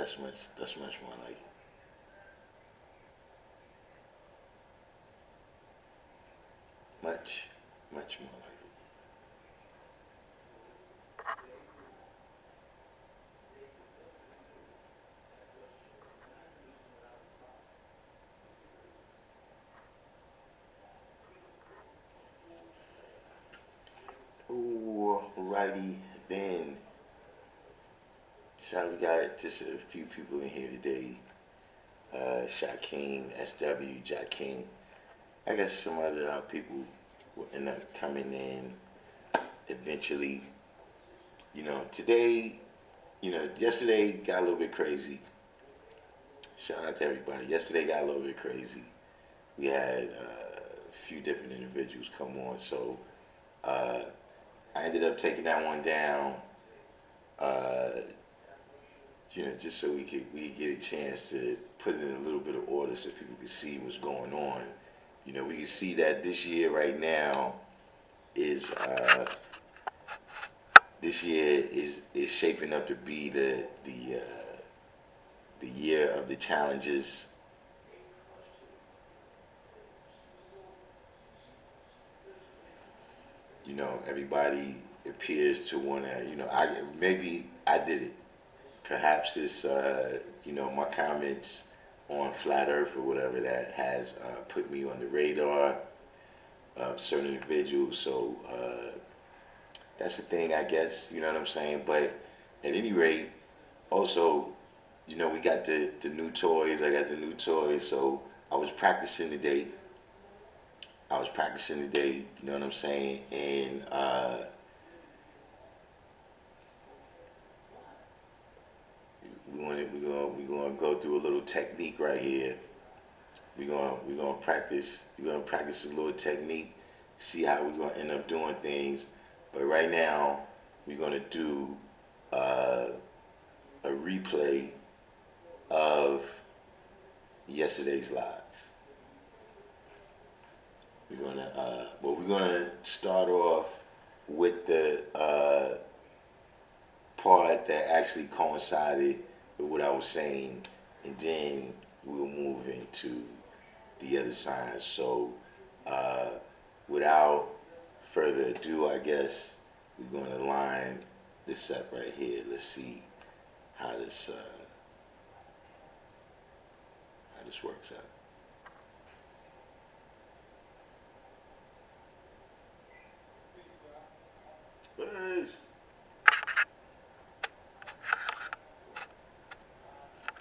That's much more like it. Much, much more like it. Ooh, righty then. So we got just a few people in here today. Shaquem, SW, Jakeem. I guess some other people will end up coming in eventually. Today, yesterday got a little bit crazy. Shout out to everybody. Yesterday got a little bit crazy. We had a few different individuals come on, so uh, I ended up taking that one down. Uh, just so we could get a chance to put it in a little bit of order so people could see what's going on. We can see that this year right now is is shaping up to be the year of the challenges. Everybody appears to want to. I did it. Perhaps it's my comments on flat Earth or whatever that has put me on the radar of certain individuals. So that's the thing, I guess. You know what I'm saying? But at any rate, also, we got the new toys. I got the new toys, so I was practicing today. You know what I'm saying? And we're gonna go through a little technique right here. We're gonna practice a little technique, see how we're gonna end up doing things. But right now, we're gonna do uh, a replay of yesterday's live. We're gonna start off with the part that actually coincided with what I was saying, and then we'll move into the other side. So, uh, without further ado, I guess we're going to line this up right here. Let's see how this works out. Buzz.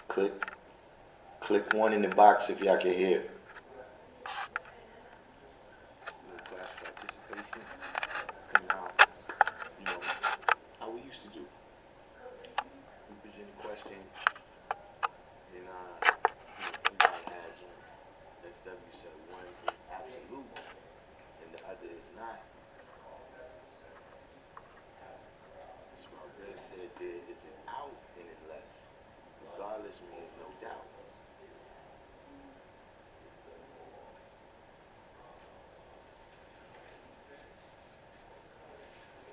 Click, click one in the box if y'all can hear. Class participation coming out. How we used to do. We present a question, and everybody has SW said one is absolute and the other is not. Smart Red said there is an out and an less. Regardless means no doubt.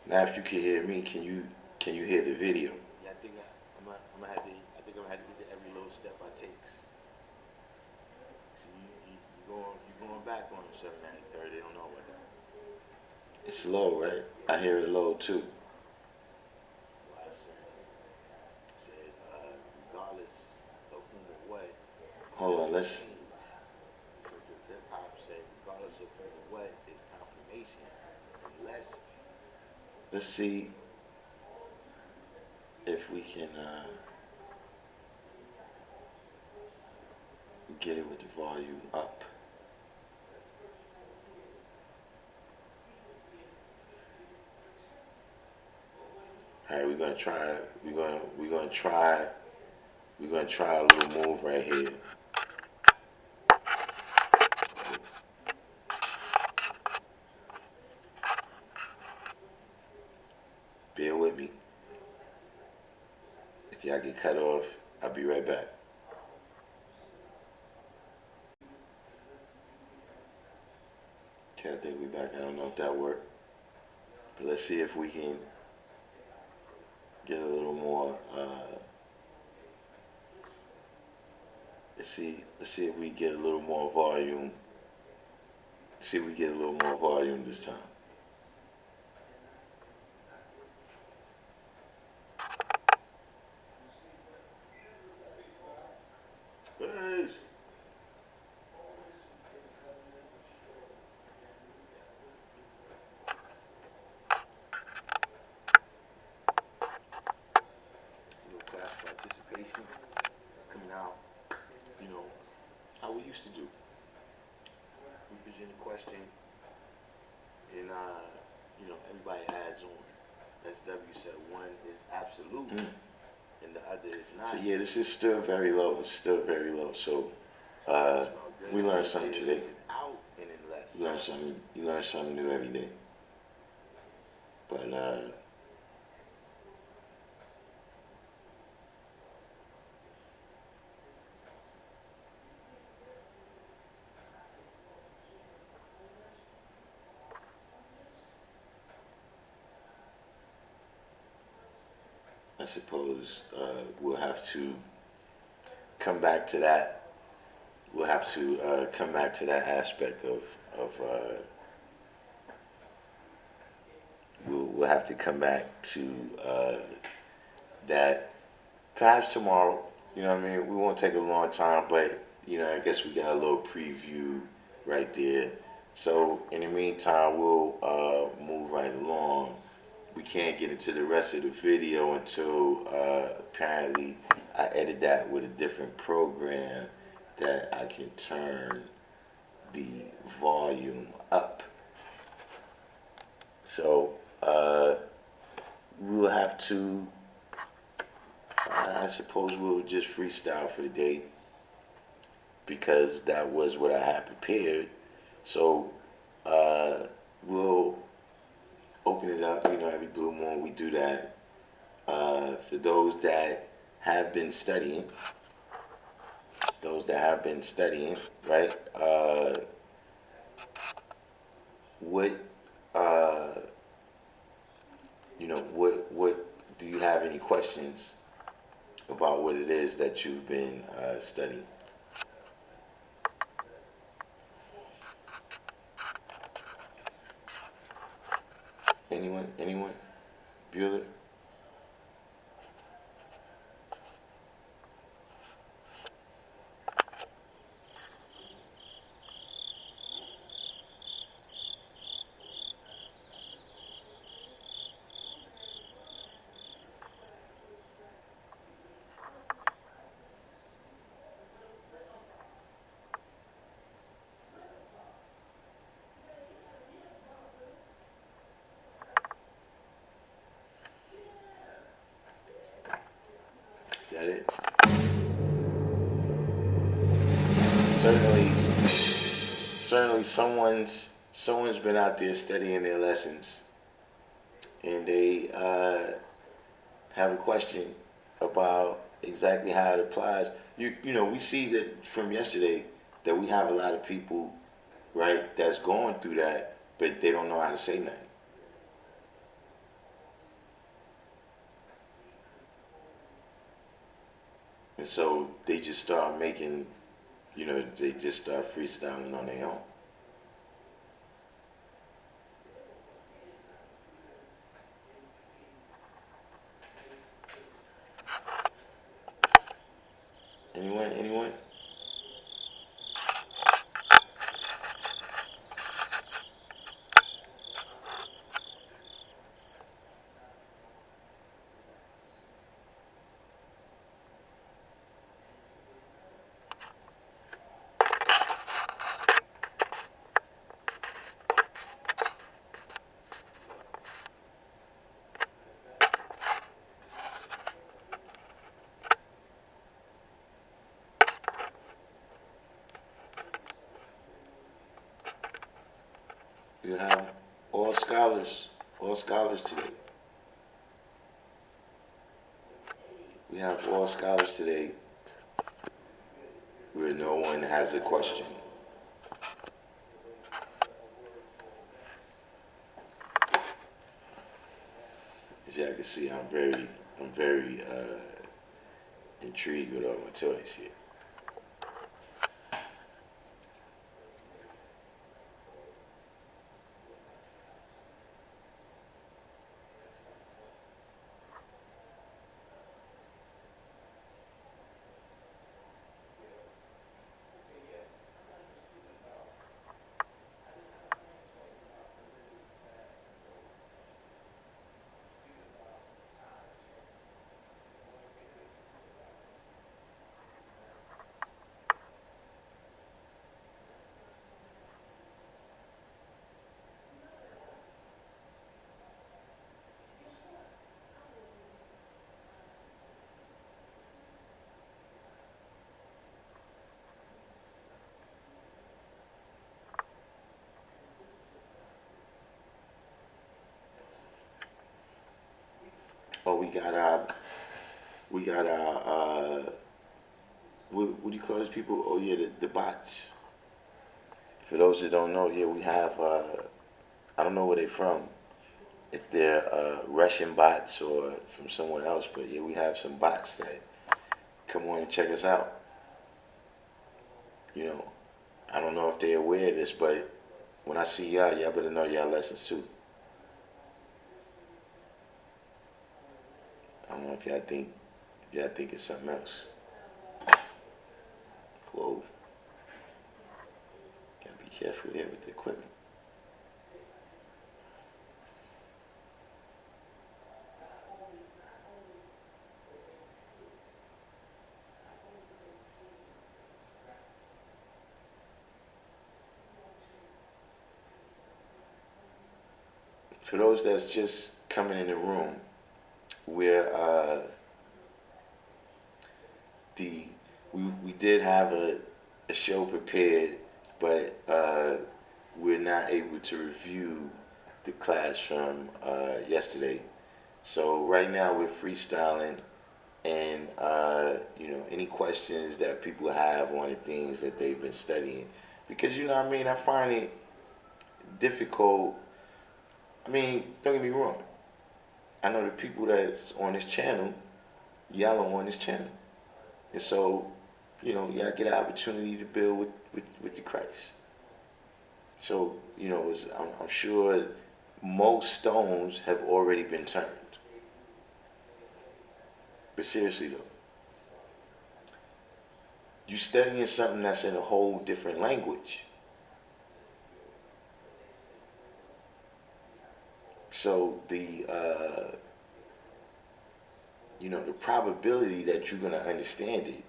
Now, if you can hear me, can you hear the video? Yeah, I'm gonna have to. I think I'm gonna have to get to every little step I take. See, you going back on them 793. They don't know what that. It's low, right? I hear it low too. Well, I said regardless of whom or what. Hold on, let's. Hip hop said regardless of whom or what is confirmation, unless. Let's see if we can get it with the volume up. All right, we're gonna try. We're gonna try a little move right here. Bear with me. If y'all get cut off, I'll be right back. Okay, I think we back. I don't know if that worked, but let's see if we can get a little more Let's see if we get a little more volume. See if we get a little more volume this time. Please. Little class participation coming out. You know how we used to do. We present a question, and everybody adds on. SW said one is absolute, and the other is not. So yeah, this is still very low. It's still very low. So we learned something today. You learn something. You learn something new every day. But I suppose we'll have to come back to that. We'll have to come back to that aspect of we'll have to come back to that perhaps tomorrow. You know what I mean? We won't take a long time, but I guess we got a little preview right there. So in the meantime, we'll move right along. We can't get into the rest of the video until apparently I edit that with a different program that I can turn the volume up. So we'll have to, I suppose we'll just freestyle for the day because that was what I had prepared. So we'll open it up, every blue moon we do that. For those that have been studying, right? What do you have any questions about what it is that you've been studying? Anyone? Bueller? Is that it? Certainly someone's been out there studying their lessons, and they have a question about exactly how it applies. We see that from yesterday that we have a lot of people, right, that's going through that, but they don't know how to say nothing. And so they just start making, they just start freestyling on their own. Anyone? You have all scholars today. We have all scholars today where no one has a question. As y'all can see, I'm very intrigued with all my toys here. we got our what do you call these people? Oh yeah, the bots. For those that don't know, yeah, we have I don't know where they're from, if they're Russian bots or from somewhere else, but yeah, we have some bots that come on and check us out. You know, I don't know if they're aware of this, but when I see y'all better know y'all lessons too. I don't know if y'all think it's something else. Whoa, gotta be careful here with the equipment. For those that's just coming in the room, we're the we did have a show prepared, but we're not able to review the class from yesterday. So right now we're freestyling, and any questions that people have on the things that they've been studying, because you know what I mean. I find it difficult. I mean, don't get me wrong. I know the people that's on this channel, y'all are on this channel. And so, y'all get an opportunity to build with the Christ. So, I'm sure most stones have already been turned. But seriously though, you studying something that's in a whole different language. So the probability that you're gonna understand it,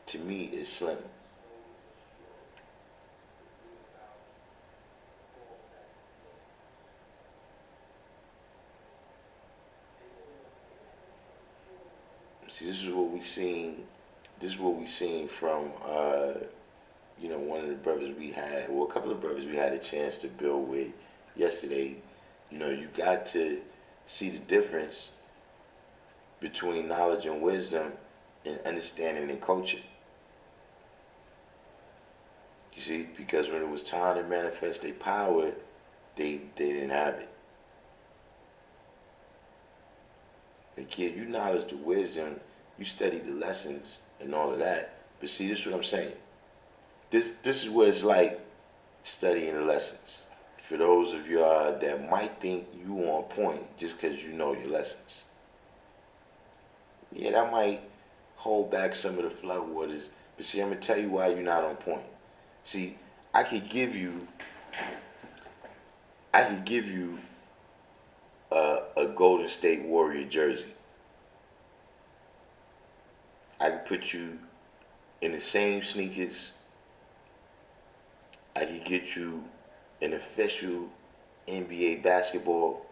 to me, is slim. See, this is what we seen. This is what we seen from one of the brothers we had, well, a couple of brothers we had a chance to build with yesterday. You got to see the difference between knowledge and wisdom and understanding and culture. You see, because when it was time to manifest their power, they didn't have it. The kid, you knowledge the wisdom, you study the lessons and all of that. But see, this is what I'm saying. This is what it's like studying the lessons. For those of y'all that might think you on point just because you know your lessons. Yeah, that might hold back some of the floodwaters. But see, I'm going to tell you why you're not on point. See, I could give you a Golden State Warrior jersey. I could put you in the same sneakers. I could get you an official NBA basketball.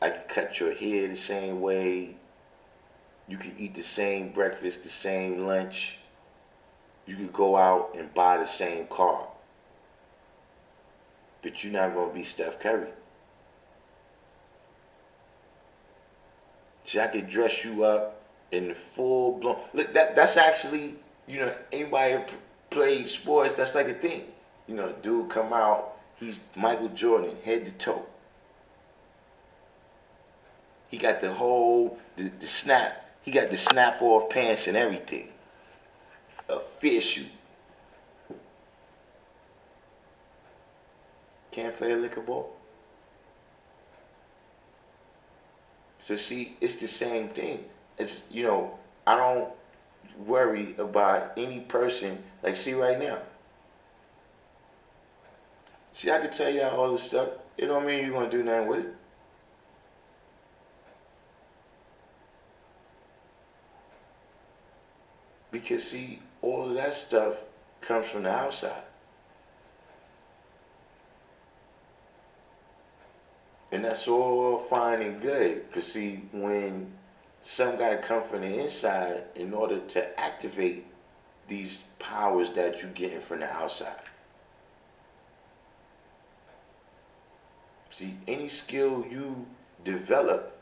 I could cut your hair the same way. You could eat the same breakfast, the same lunch. You could go out and buy the same car. But you're not going to be Steph Curry. See, I could dress you up in the full blown. Look, that's actually, anybody who played sports, that's like a thing. Dude come out, he's Michael Jordan, head to toe. He got the whole, the snap. He got the snap off pants and everything. Official. Can't play a liquor ball. So see, it's the same thing. It's, I don't worry about any person. Like, see right now. See, I can tell y'all all this stuff. It don't mean you're going to do nothing with it. Because, see, all of that stuff comes from the outside. And that's all fine and good. But see, when something got to come from the inside in order to activate these powers that you're getting from the outside. See, any skill you develop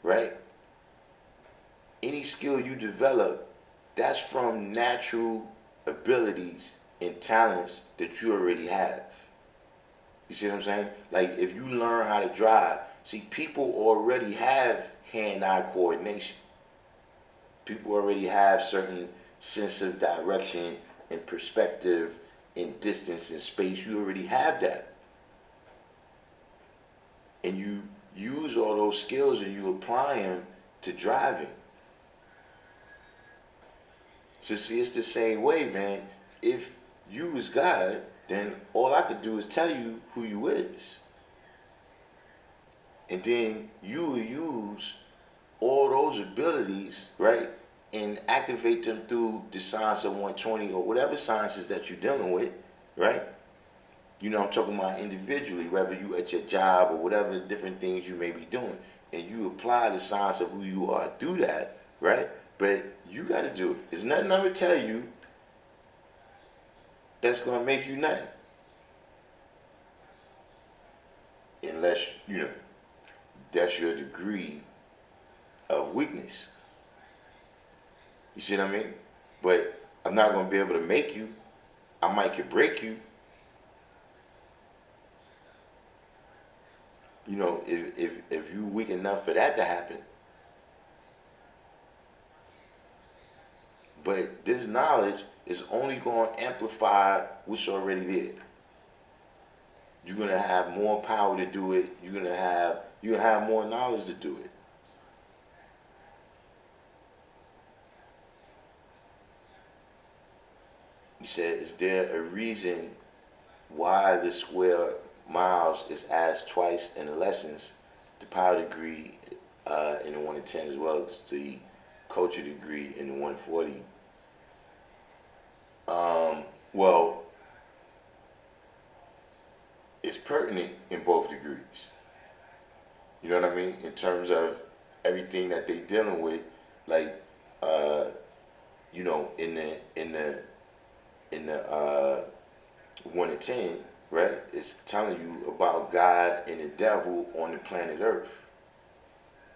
right? Any skill you develop, that's from natural abilities and talents that you already have. You see what I'm saying? Like if you learn how to drive, see, people already have hand-eye coordination. People already have certain sense of direction and perspective and distance and space. You already have that. And you use all those skills and you apply them to driving. So see, it's the same way, man. If you was God, then all I could do is tell you who you is. And then you will use all those abilities, right, and activate them through the science of 120 or whatever sciences that you're dealing with, right? You know, I'm talking about individually, whether you at your job or whatever the different things you may be doing. And you apply the science of who you are through that, right? But you got to do it. There's nothing I'm going to tell you that's going to make you nothing. Unless, you know, that's your degree of weakness. You see what I mean? But I'm not going to be able to make you. I might could break you. You know, if you weak enough for that to happen. But this knowledge is only going to amplify what's already there. You're going to have more power to do it. You're going to have more knowledge to do it. You said, is there a reason why the square miles is asked twice in the lessons, the power degree in the 1 in 10 as well as the culture degree in the 140? Well, it's pertinent in both degrees. You know what I mean? In terms of everything that they dealing with, like you know, in the 1 in 10, right? It's telling you about God and the devil on the planet Earth.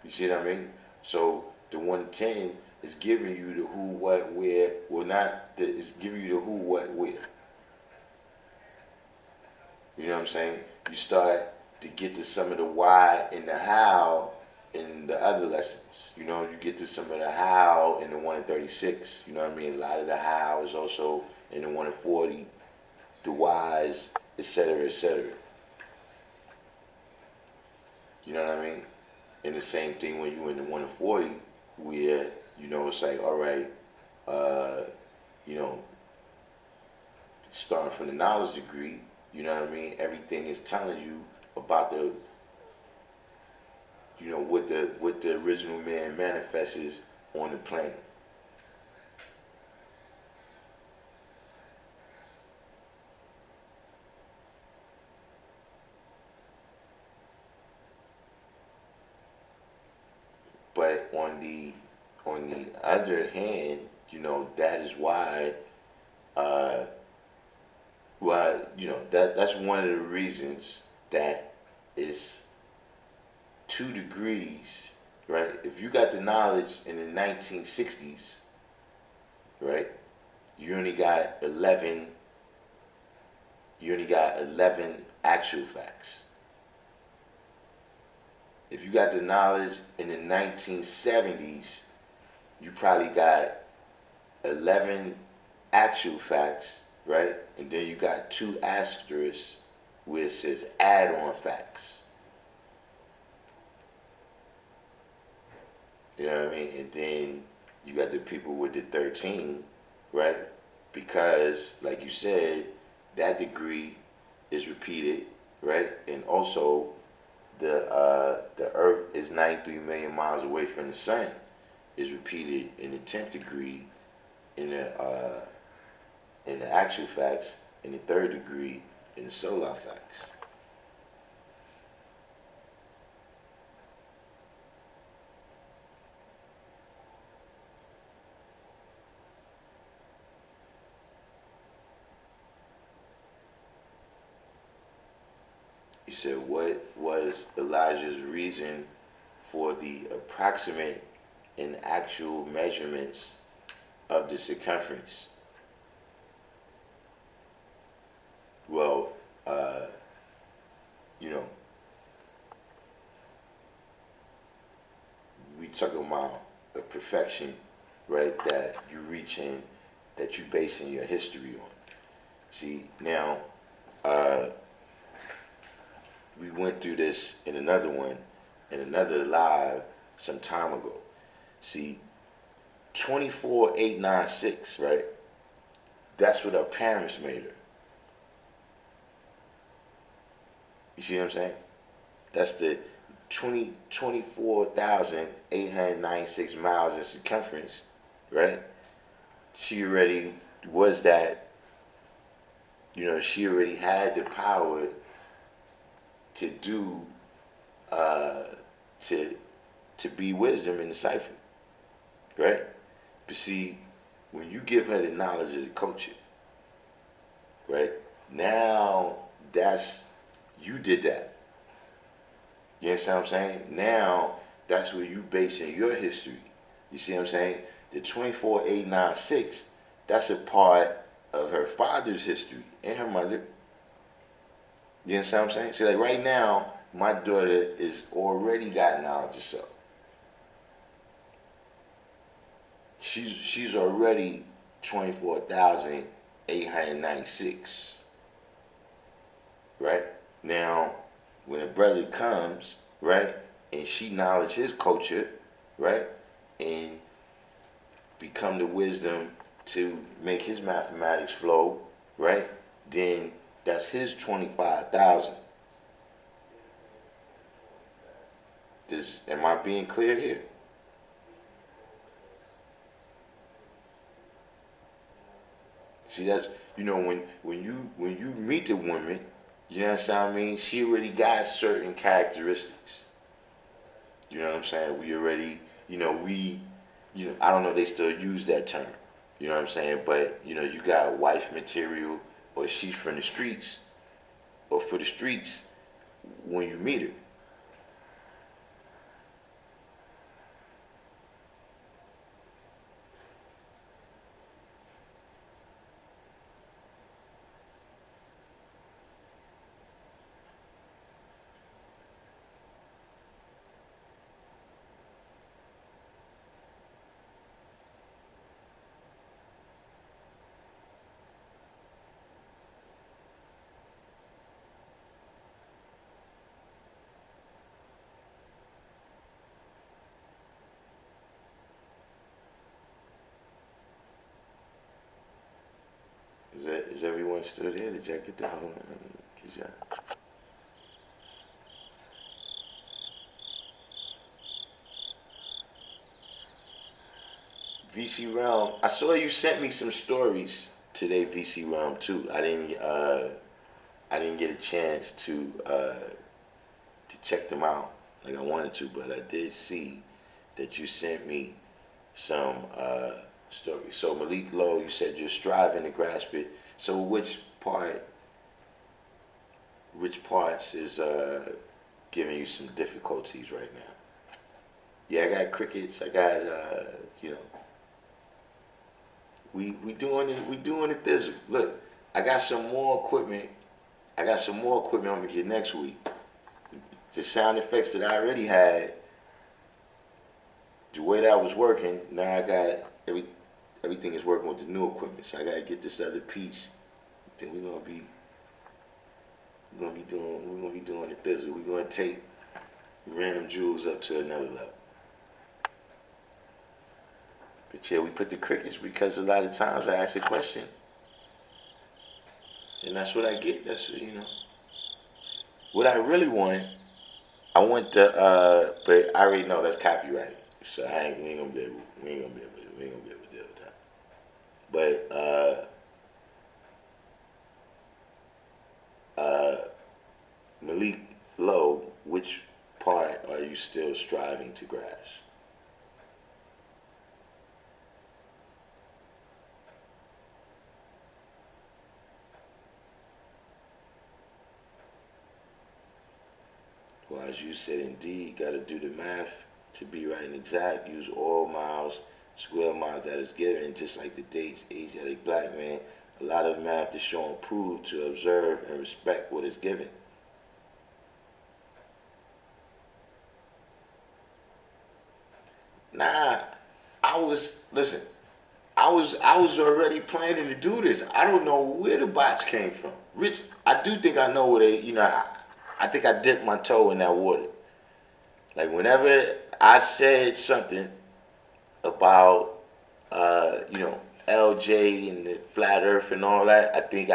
You see what I mean? So the 1 in 10 is giving you the who, what, where. Well, not the, it's giving you the who, what, where. You know what I'm saying? You start to get to some of the why and the how in the other lessons. You know, you get to some of the how in the 1 in 36. You know what I mean? A lot of the how is also in the 1 in 40. The whys, etc., etc. You know what I mean? And the same thing when you in the 1 in 40, where, you know, it's like, all right, you know, starting from the knowledge degree, you know what I mean? Everything is telling you about the, you know, what the original man manifests on the planet. But on the other hand, you know, that is why you know, that's one of the reasons that it's 2 degrees, right? If you got the knowledge in the 1960s, right, you only got 11 actual facts. If you got the knowledge in the 1970s, you probably got 11 actual facts, right? And then you got 2 asterisks where it says add-on facts. You know what I mean? And then you got the people with the 13, right? Because, like you said, that degree is repeated, right? And also, the Earth is 93 million miles away from the Sun is repeated in the 10th degree in the actual facts, in the 3rd degree in the solar facts. You said, what was Elijah's reason for the approximate and actual measurements of the circumference. Well, you know, we talking about a perfection, right, that you reach in, that you basing your history on. See, now, we went through this in another one, in another live some time ago. See, 24896, right? That's what our parents made her. You see what I'm saying? That's the 24,896 miles in circumference, right? She already was that, she already had the power to do, to be wisdom in the cipher, right? But see, when you give her the knowledge of the culture, right? Now you did that. You understand what I'm saying? Now that's where you basing your history. You see what I'm saying? The 24896, that's a part of her father's history and her mother. You understand what I'm saying? See, like right now, my daughter is already got knowledge of self. She's already 24,896. Right? Now, when a brother comes, right, and she knowledge his culture, right, and become the wisdom to make his mathematics flow, right, then that's his 25,000. Am I being clear here? See, that's, when you meet the woman, you know what I mean? She already got certain characteristics. You know what I'm saying? We already, I don't know if they still use that term. You know what I'm saying? But, you got wife material, or she's from the streets, or for the streets when you meet her. Is everyone still there? Did y'all get the whole? VC Realm. I saw you sent me some stories today, VC Realm too. I didn't get a chance to check them out like I wanted to, but I did see that you sent me some stories. So Malik Lowe, you said you're striving to grasp it. So which parts is giving you some difficulties right now? Yeah, I got crickets. I got we doing it this. Look, I got some more equipment. I'm gonna get next week. The sound effects that I already had, the way that I was working, now I got everything is working with the new equipment. So I gotta get this other piece. Then we're gonna be doing it this. We're gonna take random jewels up to another level. But yeah, we put the crickets because a lot of times I ask a question, and that's what I get. That's what I really want. I want the but I already know that's copyrighted, so we ain't gonna be able to deal with that. But Malik Lowe, which part are you still striving to grasp? Wow. Wise you said, indeed, got to do the math to be right and exact. Use all miles, square miles that is given, just like the dates, age of a black man. A lot of math is shown proved to observe and respect what is given. Nah, listen. I was already planning to do this. I don't know where the bots came from. Rich, I do think I know where they. I think I dipped my toe in that water. Like whenever I said something about, you know, LJ and the flat Earth and all that, I think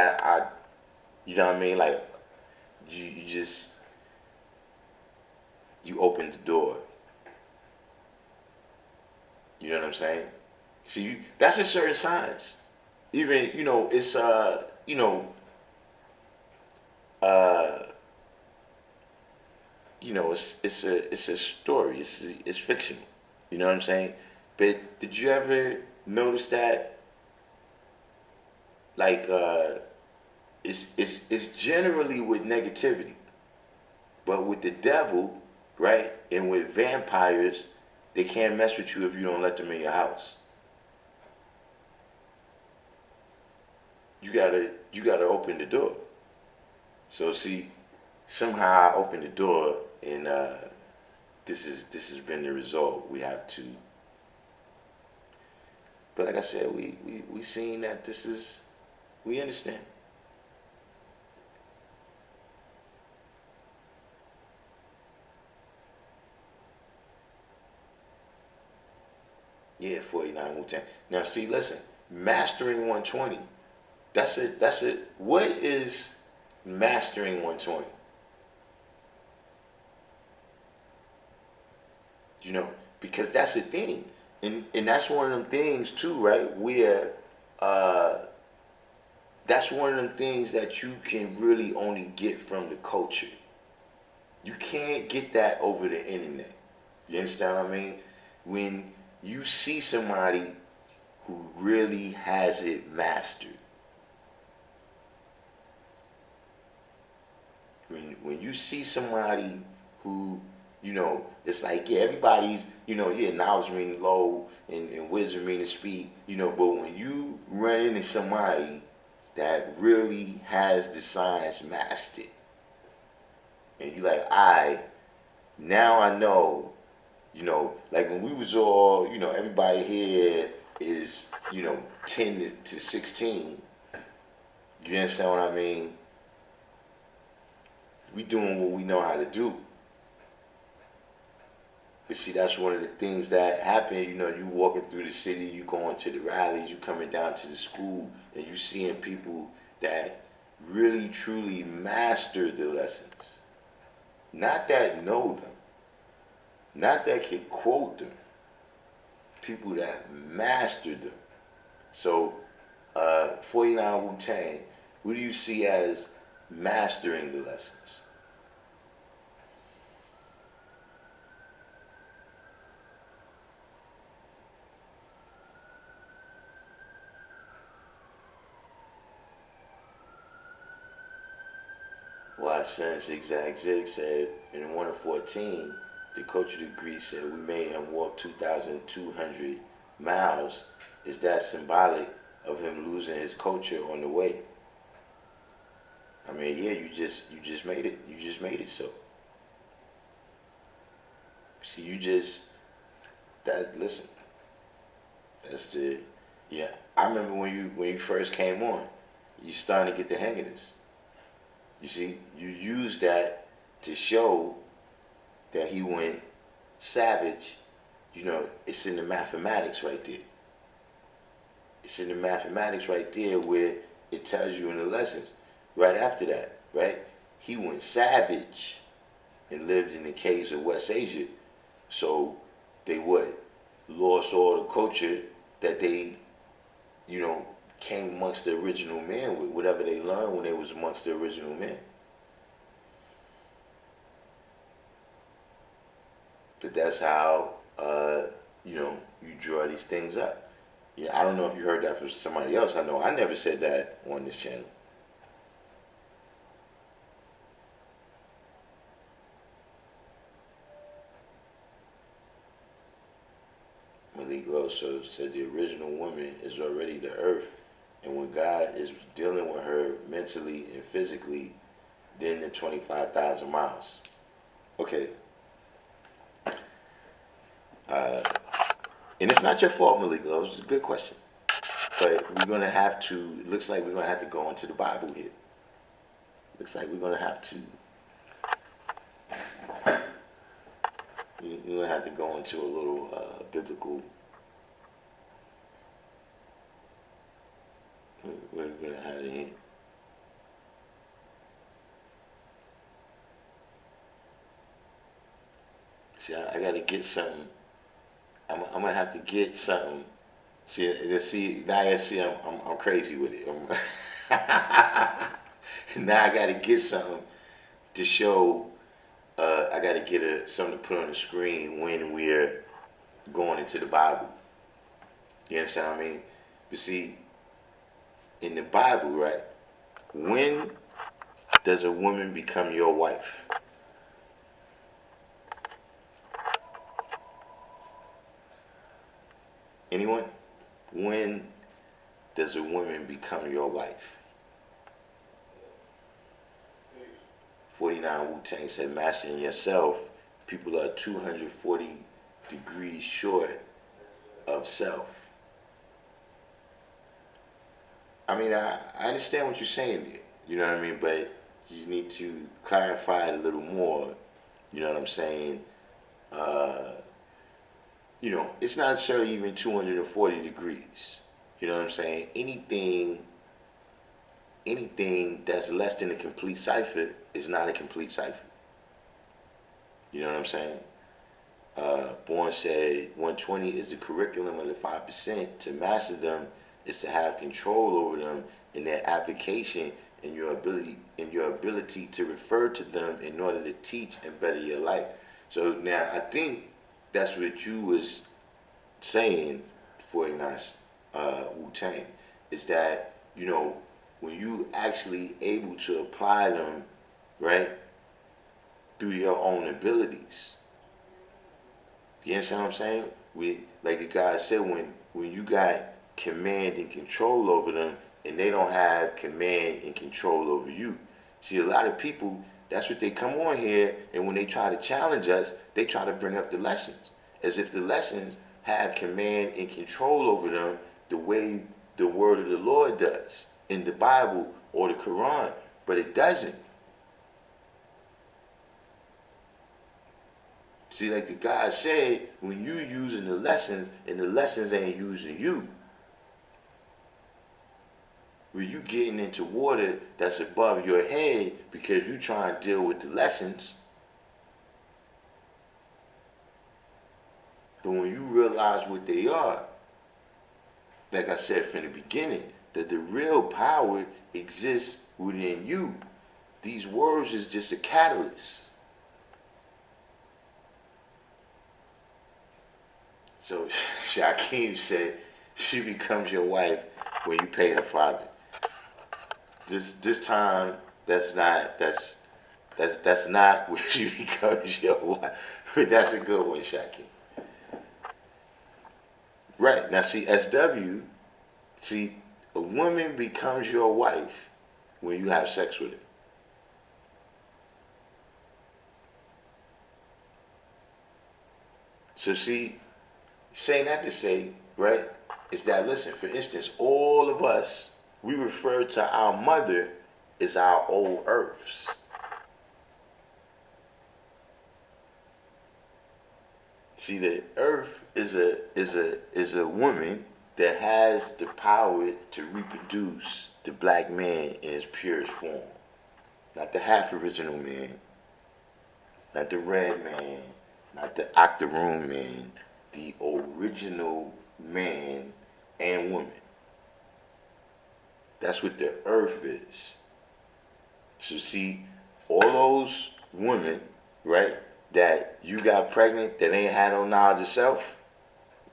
you know what I mean? Like you just you opened the door. You know what I'm saying? See, that's a certain science. Even it's uh, it's a story. It's fictional. You know what I'm saying? But did you ever notice that like it's generally with negativity, but with the devil, right, and with vampires, they can't mess with you if you don't let them in your house. You gotta open the door. So see, somehow I opened the door, and this has been the result. We have to, but like I said, we seen that we understand. Yeah, 49 Wu-Tang. Now see, listen, mastering 120. That's it. That's it. What is mastering 120? You know, because that's a thing, and that's one of them things too, right? Where uh, that's one of them things that you can really only get from the culture. You can't get that over the internet. You understand what I mean? When you see somebody who really has it mastered, when you see somebody who, it's like, yeah, everybody's, yeah, knowledge means low and wisdom means speed, but when you run into somebody that really has the science mastered, and you like, now I know, like when we was all, everybody here is, 10 to 16, you understand what I mean? We doing what we know how to do. But see, that's one of the things that happen. You walking through the city, you going to the rallies, you coming down to the school, and you seeing people that really truly master the lessons. Not that know them, not that can quote them. People that mastered them. So, 49 Wu-Tang, what do you see as mastering the lessons? Why, since Zigzag Zig said in 1 of 14, the coach of the Greece said we made him walk 2,200 miles. Is that symbolic of him losing his culture on the way? I mean, yeah, you just made it. You just made it so. See, listen. That's the yeah. I remember when you first came on, you starting to get the hang of this. You see, you used that to show that he went savage. It's in the mathematics right there. It's in the mathematics right there where it tells you in the lessons. Right after that, right? He went savage and lived in the caves of West Asia. So they what? Lost all the culture that they, you know, came amongst the original men with, whatever they learned when they was amongst the original men. But that's how, you draw these things up. Yeah, I don't know if you heard that from somebody else. I know I never said that on this channel. So it said the original woman is already the earth, and when God is dealing with her mentally and physically, then the 25,000 miles. Okay. And it's not your fault, Malik. It's a good question. But we're going to have to, it looks like we're going to have to go into the Bible here. Looks like we're going to have to, we're going to have to go into a little biblical, we're going to have it here. See, I got to get something. I'm going to have to get something. See, now I see I'm crazy with it. Now I got to get something to show. I got to get something to put on the screen when we're going into the Bible. You understand what I mean? But see, in the Bible, right? When does a woman become your wife? Anyone? When does a woman become your wife? 49 Wu-Tang said, mastering yourself, people are 240 degrees short of self. I mean, I understand what you're saying there, you know what I mean? But you need to clarify it a little more, you know what I'm saying? You know, it's not necessarily even 240 degrees. You know what I'm saying? Anything that's less than a complete cipher is not a complete cipher. You know what I'm saying? Bourne said 120 is the curriculum of the 5%. To master them is to have control over them in their application and your ability to refer to them in order to teach and better your life. So now I think that's what you was saying, 49 Wu-Tang, is that, you know, when you actually able to apply them, right, through your own abilities. You understand what I'm saying? Like the guy said, when you got command and control over them, and they don't have command and control over you. See, a lot of people, that's what they come on here, and when they try to challenge us, they try to bring up the lessons, as if the lessons have command and control over them the way the word of the Lord does in the Bible or the Quran, but it doesn't. See, like the guy said, when you using the lessons and the lessons ain't using you, when you getting into water that's above your head because you trying to deal with the lessons, but when you realize what they are, like I said from the beginning, that the real power exists within you. These words is just a catalyst. So Shaquem said she becomes your wife when you pay her father. This time that's not when she becomes your wife. But that's a good one, Shaquem. Right, now see, SW, see, a woman becomes your wife when you have sex with her. So see, saying that to say, right, is that, listen, for instance, all of us, we refer to our mother as our old earths. See, the earth is a woman that has the power to reproduce the black man in his purest form. Not the half original man, not the red man, not the octoroon man, the original man and woman. That's what the earth is. So see, all those women, right, that you got pregnant that ain't had no knowledge of self,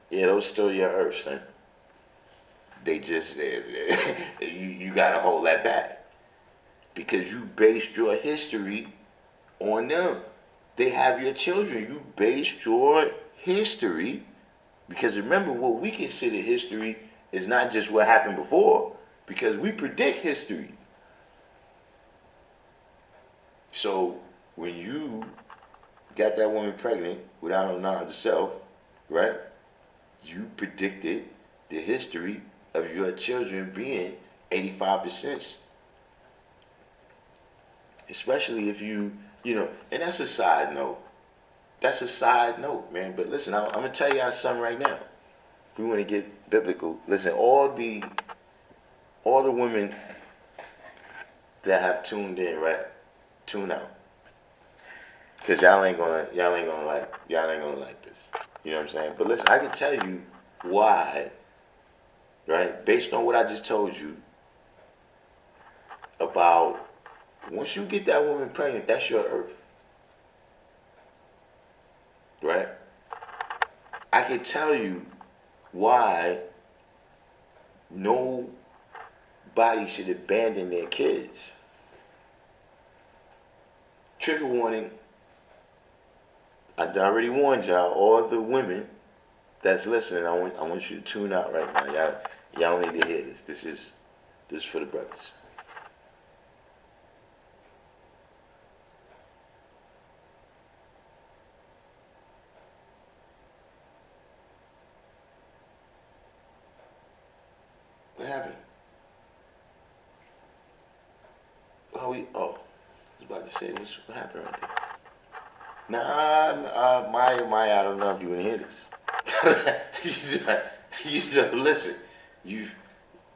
yeah, those still your earth, son. They just, you gotta hold that back. Because you based your history on them. They have your children. You based your history Because remember, what we consider history is not just what happened before, because we predict history. So when you got that woman pregnant without no knowledge of self, right? You predicted the history of your children being 85%. Especially if and that's a side note. That's a side note, man. But listen, I'm gonna tell y'all something right now. If we want to get biblical, listen. All the women that have tuned in, right? Tune out, cause y'all ain't gonna like this. You know what I'm saying? But listen, I can tell you why, right? Based on what I just told you about once you get that woman pregnant, that's your earth, right? I can tell you why nobody should abandon their kids. Trigger warning. I already warned y'all, all the women that's listening, I want you to tune out right now. Y'all don't need to hear this. This is for the brothers. What happened? I was about to say what happened right there. Nah, Maya, I don't know if you want to hear this. Listen.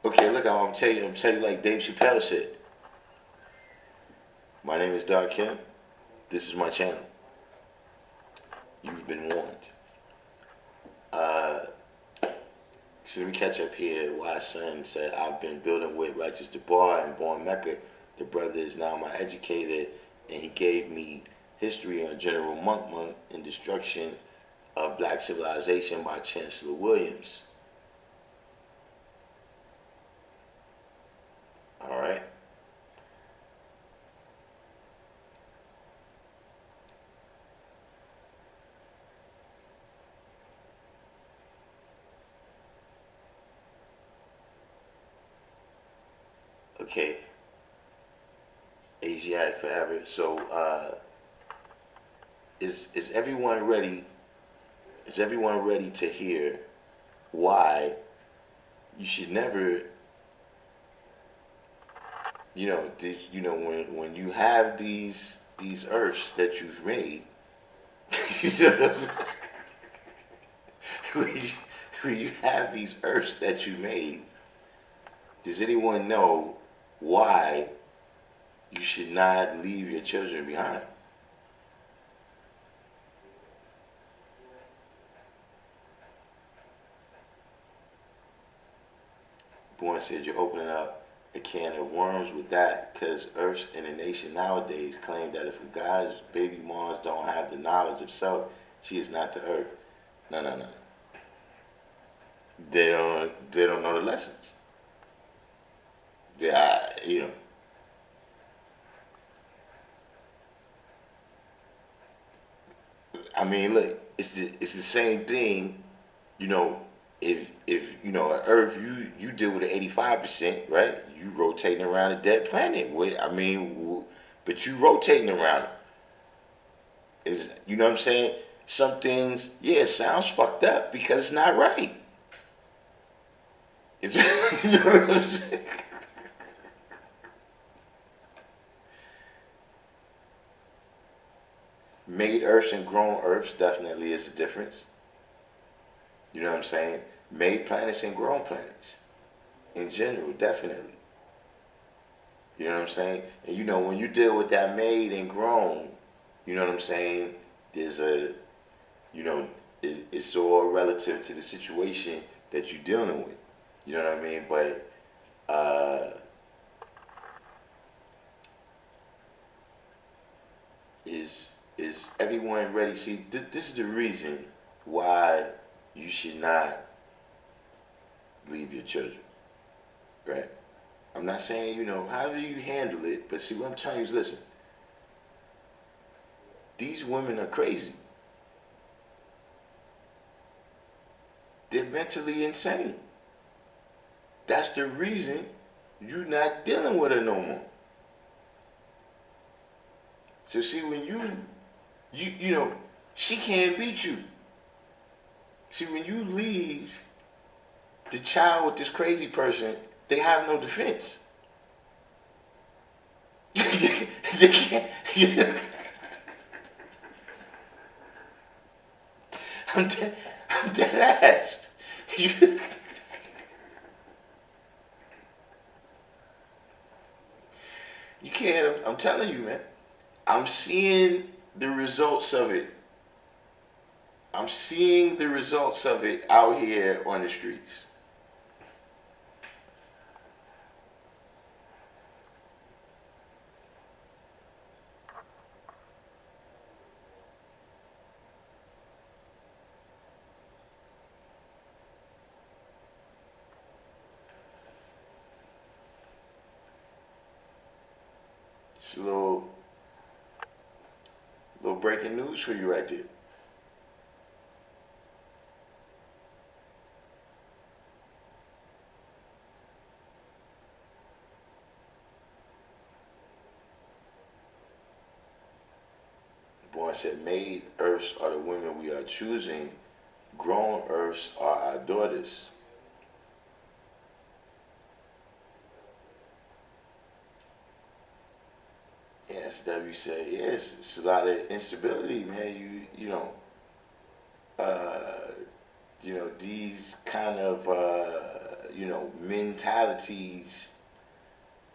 Okay, look, I'm telling you like Dave Chappelle said. My name is Darkim. This is my channel. You've been warned. So let me catch up here. Why son said, I've been building with Righteous Debar and born Mecca. The brother is now my educator, and he gave me history on General Monk and destruction of black civilization by Chancellor Williams. All right. Okay. Asiatic forever. So is everyone ready? Is everyone ready to hear why you should never, when you have these earths that you've made, when you have these earths that you made, does anyone know why you should not leave your children behind? Born said you're opening up a can of worms with that, because Earths in the nation nowadays claim that if a guy's baby moms don't have the knowledge of self, she is not the Earth. No. They don't know the lessons. I mean, look, it's the same thing, if Earth, you deal with the 85%, right? You rotating around a dead planet. But you rotating around it. You know what I'm saying? Some things, yeah, it sounds fucked up because it's not right. You know what I'm saying? Made Earths and grown Earths definitely is a difference. You know what I'm saying? Made planets and grown planets. In general, definitely. You know what I'm saying? And when you deal with that made and grown, you know what I'm saying? There's it's all relative to the situation that you're dealing with. You know what I mean? But is everyone ready? See, this is the reason why you should not leave your children, right? I'm not saying, how do you handle it, but see, what I'm telling you is, listen, these women are crazy. They're mentally insane. That's the reason you're not dealing with her no more. So see, when you know, she can't beat you. See, when you leave the child with this crazy person, they have no defense. They can't. I'm dead. I'm dead ass. You can't. I'm telling you, man. I'm seeing the results of it. I'm seeing the results of it out here on the streets. It's a little breaking news for you right there. Boy said, "Made earths are the women we are choosing. Grown earths are our daughters." Yes, W said, yes, it's a lot of instability, man. Uh, these kind of mentalities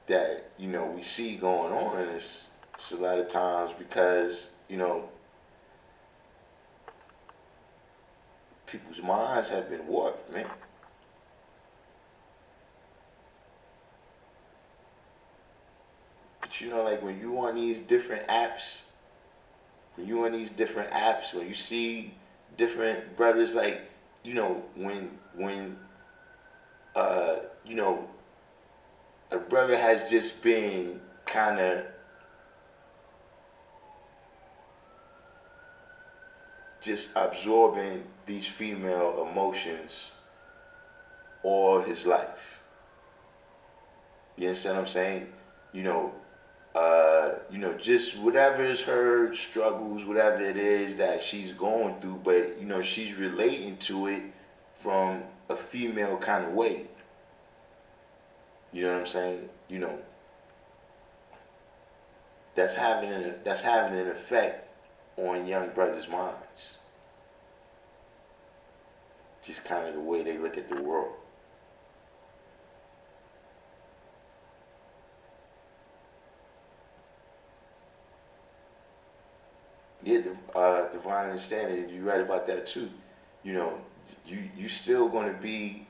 that we see going on. It's a lot of times because people's minds have been warped, man. But like when you on these different apps, when you see different brothers, like when uh, you know a brother has just been kind of just absorbing these female emotions all his life. You understand what I'm saying? Just whatever is her struggles, whatever it is that she's going through, but she's relating to it from a female kind of way. You know what I'm saying? That's having an effect on young brothers' minds. Just kind of the way they look at the world. Yeah, divine understanding. You're right about that too. You know, you still going to be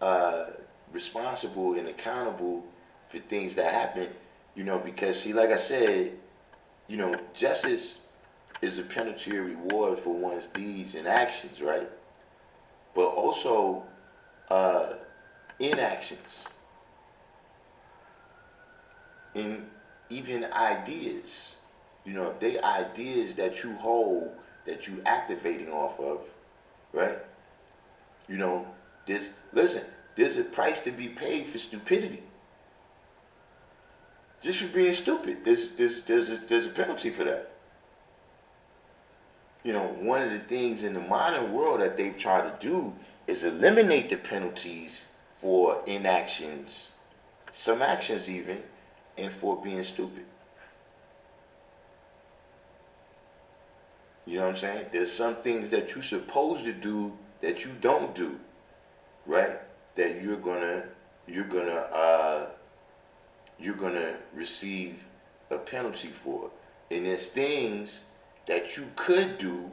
uh, responsible and accountable for things that happen. Because see, like I said, justice is a penalty or reward for one's deeds and actions, right? But also uh, inactions, in even ideas. They ideas that you hold, that you activating off of, right? You know, there's listen, there's a price to be paid for stupidity. Just for being stupid, there's a penalty for that. One of the things in the modern world that they've tried to do is eliminate the penalties for inactions, some actions even, and for being stupid. You know what I'm saying? There's some things that you're supposed to do that you don't do, right? That you're gonna receive a penalty for. And there's things that you could do,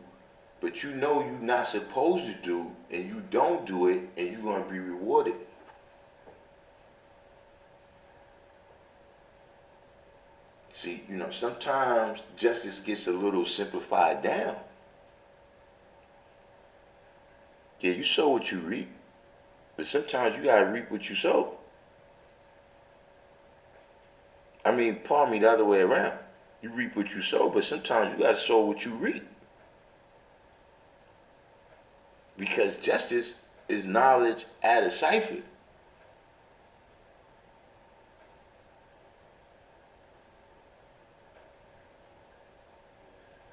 but you're not supposed to do, and you don't do it, and you're gonna be rewarded. See, sometimes justice gets a little simplified down. Yeah, you sow what you reap, but sometimes you gotta reap what you sow. I mean, pardon me, the other way around. You reap what you sow, but sometimes you gotta sow what you reap. Because justice is knowledge at a cipher.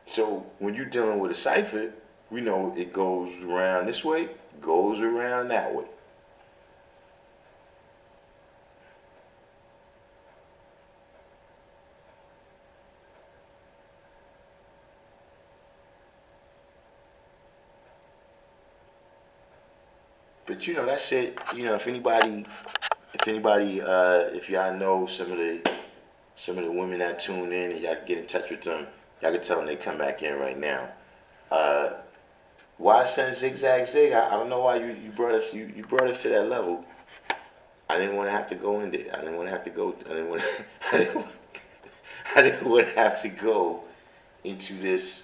So when you're dealing with a cipher, we know it goes around this way, goes around that way. But that's it. If y'all know some of the women that tune in and y'all can get in touch with them, y'all can tell them they come back in right now. Uh, why send zigzag zig? I don't know why you brought us you brought us to that level. I didn't want to have to go in there. I didn't want to have to go. I didn't want. I didn't, I didn't want to have to go into this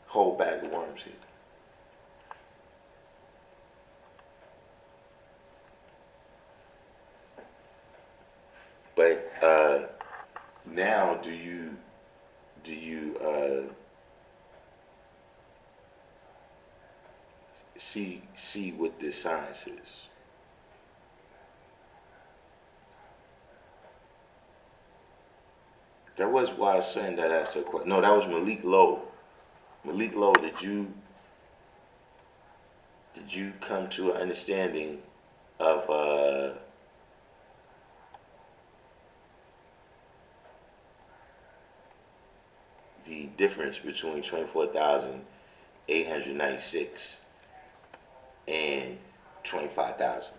whole bag of worms here. But now, do you see what this science is? That was why son that asked a question. No, that was Malik Lowe. Malik Lowe, did you come to an understanding of the difference between 24,896 and 25,000?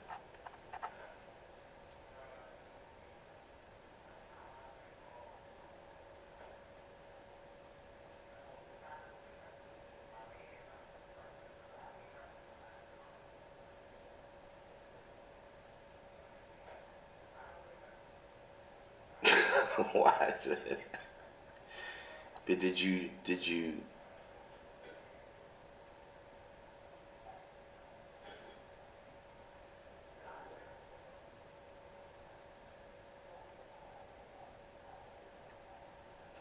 Why? But did you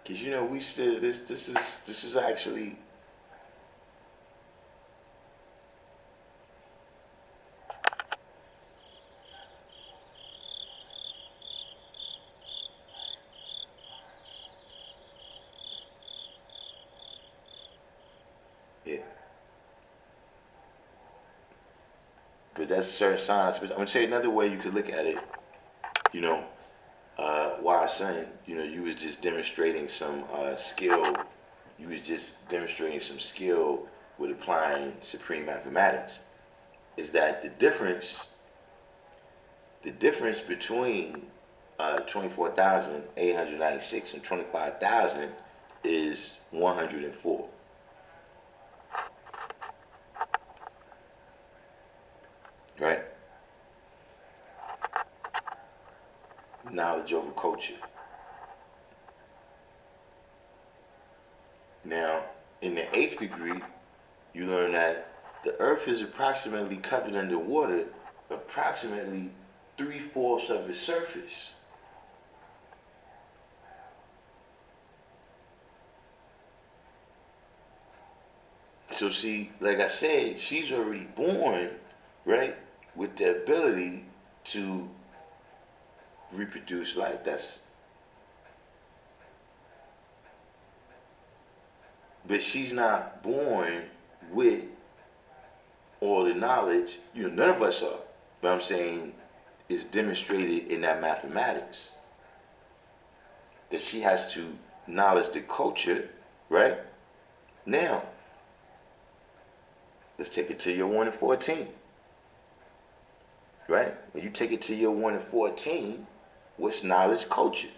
because we still this is actually yeah. But that's certain science. But I'm gonna tell you another way you could look at it. You know, why son, you was just demonstrating some skill. You was just demonstrating some skill with applying supreme mathematics. Is that the difference between 24,896 and 25,000 is 104. Right? Knowledge over culture. Now, in the eighth degree, you learn that the earth is approximately covered under water, approximately three-fourths of its surface. So see, like I said, she's already born, right, with the ability to reproduce life. But she's not born with all the knowledge. None of us are. But I'm saying it's demonstrated in that mathematics that she has to knowledge the culture, right? Now, let's take it to your 1 and 14. Right? When you take it to your 1 and 14, what's knowledge culture?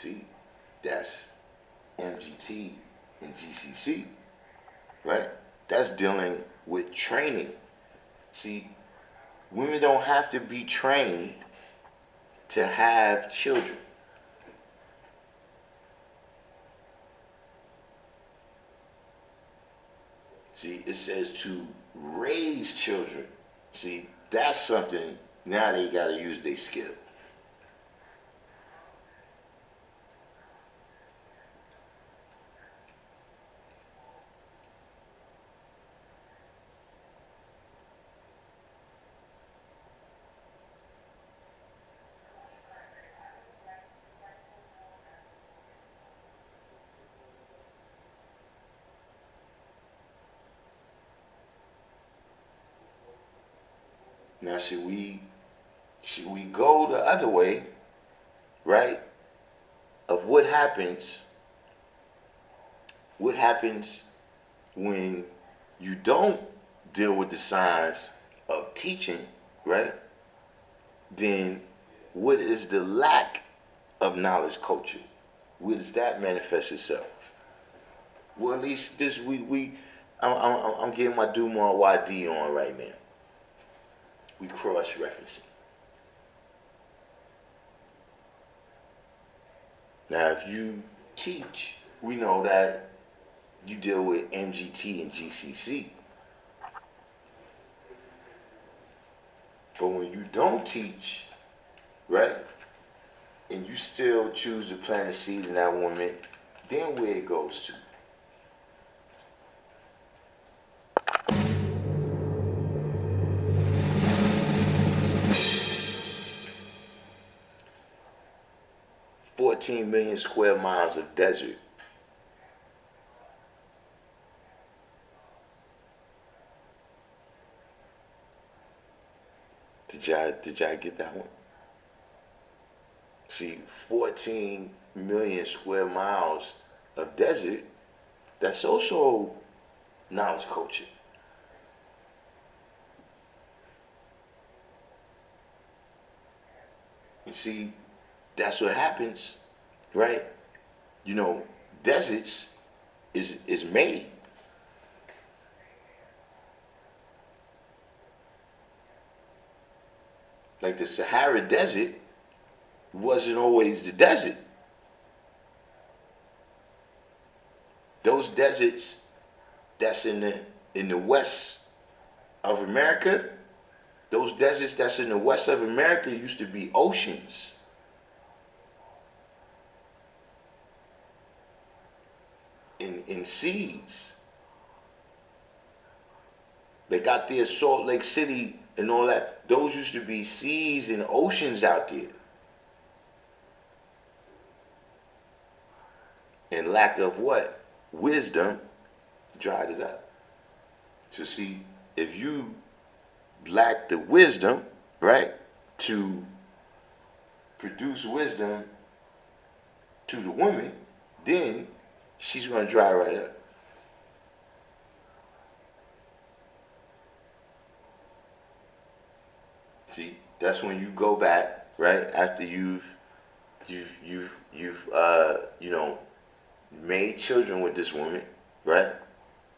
See, that's MGT and GCC, right? That's dealing with training. See, women don't have to be trained to have children. See, it says to raise children. See, that's something now they got to use their skill. Now, should we go the other way, right? Of what happens? What happens when you don't deal with the signs of teaching, right? Then what is the lack of knowledge culture? Where does that manifest itself? Well, at least this I'm getting my Dumont YD on right now. We cross-referencing. Now, if you teach, we know that you deal with MGT and GCC. But when you don't teach, right, and you still choose to plant a seed in that woman, then where it goes to? $14 million square miles of desert. Did y'all get that one? See, 14 million square miles of desert, that's also knowledge culture. You see, that's what happens, right? You know, deserts is made. Like the Sahara Desert wasn't always the desert. Those deserts that's in the west of America, those deserts that's in the west of America used to be oceans. In seas. They got there, Salt Lake City and all that. Those used to be seas and oceans out there. And lack of what? Wisdom dried it up. So see, if you lack the wisdom, right, to produce wisdom to the woman, then she's going to dry right up. See, that's when you go back, right, after you've made children with this woman, right?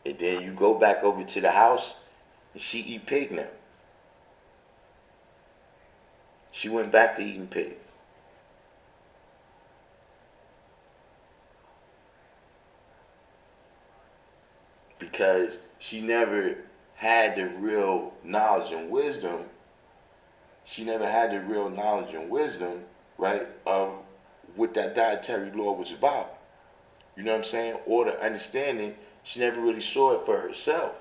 And then you go back over to the house and she eat pig now. She went back to eating pig. Because she never had the real knowledge and wisdom. She never had the real knowledge and wisdom, right, of what that dietary law was about. You know what I'm saying? Or the understanding, she never really saw it for herself.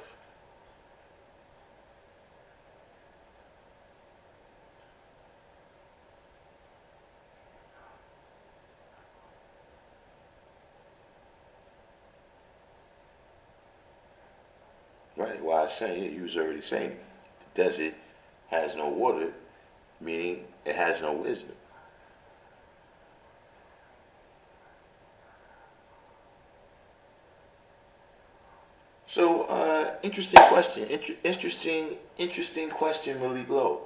Right? Well, I was saying, you was already saying, the desert has no water, meaning it has no wisdom. So, interesting question. Interesting question, Malik Lowe.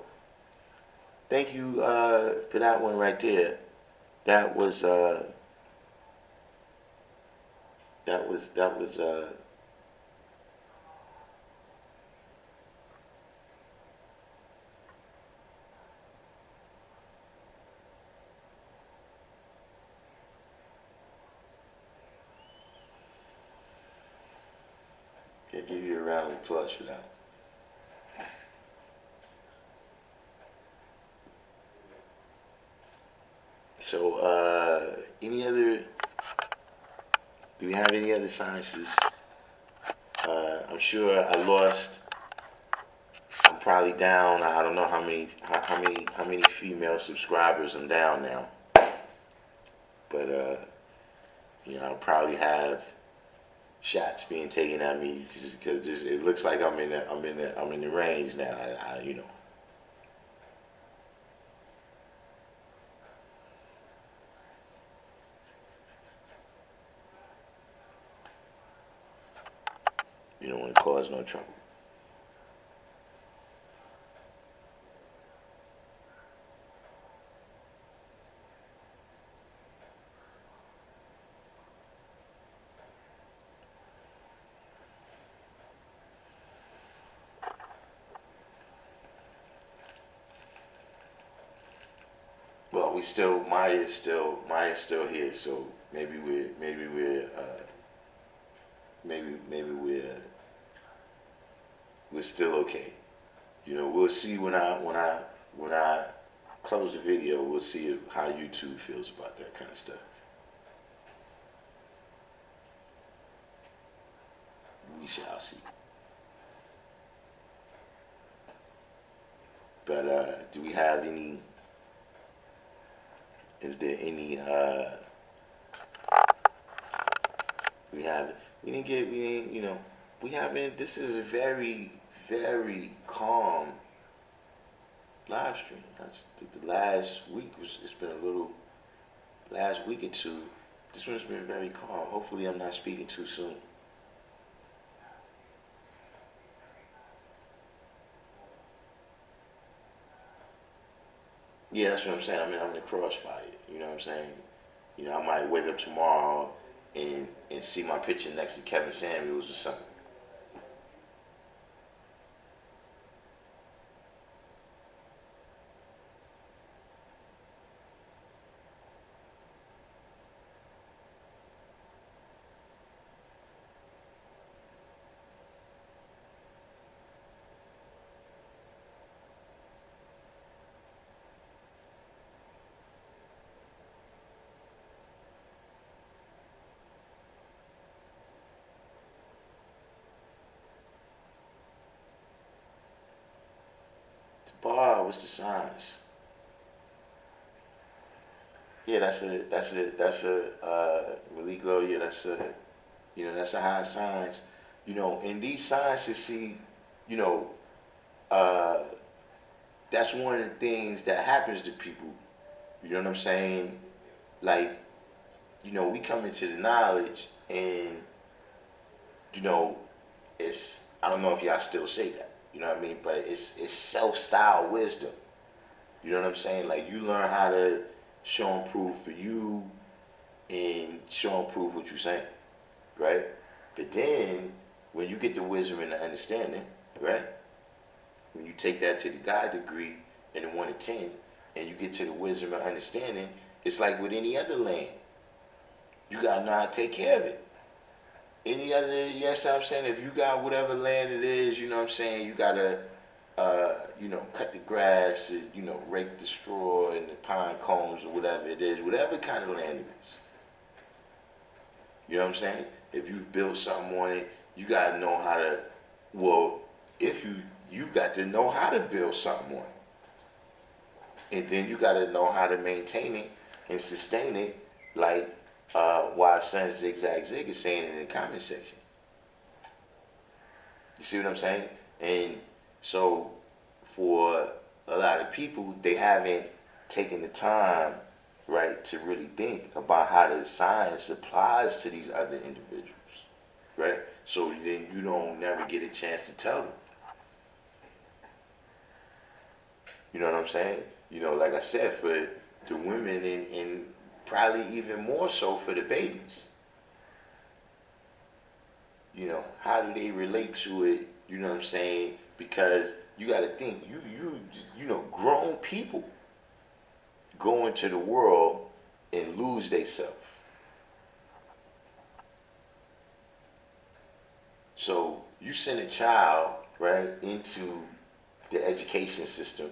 Thank you for that one right there. That was that was Can give you a round of applause for that. So, any other? Do we have any other sciences? I'm sure I lost. I'm probably down. I don't know how many female subscribers I'm down now. But I'll probably have shots being taken at me because it looks like I'm in the range now. You don't want to cause no trouble. Well, Maya's still here, so maybe we're still okay. We'll see when I close the video. We'll see how YouTube feels about that kind of stuff. We shall see. But do we have any? Is there any? We didn't get. We ain't. We haven't. This is a very, very calm live stream. The last week was. It's been a little. Last week or two. This one's been very calm. Hopefully, I'm not speaking too soon. Yeah, that's what I'm saying. I mean, I'm in the crossfire. You know what I'm saying? I might wake up tomorrow and see my picture next to Kevin Samuels or something. Bar, what's the signs? Yeah, that's a Malik Low, yeah, that's a high signs. And these signs you see, you know, uh, that's one of the things that happens to people. You know what I'm saying? Like, we come into the knowledge and, you know, it's, I don't know if y'all still say that, you know what I mean? But it's self-styled wisdom. You know what I'm saying? Like, you learn how to show and prove for you and show and prove what you're saying, right? But then, when you get the wisdom and the understanding, right? When you take that to the God degree and the 1 to 10, and you get to the wisdom and understanding, it's like with any other land. You gotta know how to take care of it. Any other, yes, I'm saying, if you got whatever land it is, you know what I'm saying, you gotta, cut the grass, rake the straw and the pine cones or whatever it is, whatever kind of land it is. You know what I'm saying? If you've built something on it, you gotta know how to, well, if you've got to know how to build something on it. And then you gotta know how to maintain it and sustain it, like why Son Zigzag Zig is saying in the comment section. You see what I'm saying? And so for a lot of people, they haven't taken the time, right, to really think about how the science applies to these other individuals, right? So then you don't never get a chance to tell them. You know what I'm saying? Like I said, for the women and probably even more so for the babies. how do they relate to it? You know what I'm saying? Because you got to think, grown people go into the world and lose themselves. So you send a child, right, into the education system,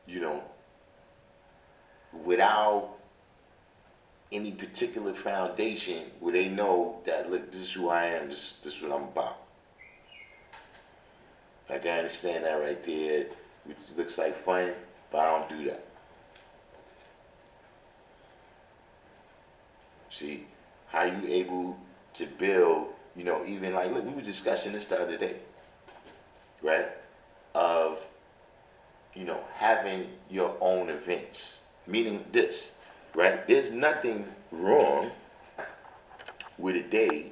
you know, without any particular foundation where they know that, look, this is who I am, this is what I'm about. Like, I understand that right there, which looks like fun, but I don't do that. See, how you able to build, even like, look, we were discussing this the other day, right? Of, having your own events. Meaning this, right? There's nothing wrong with a day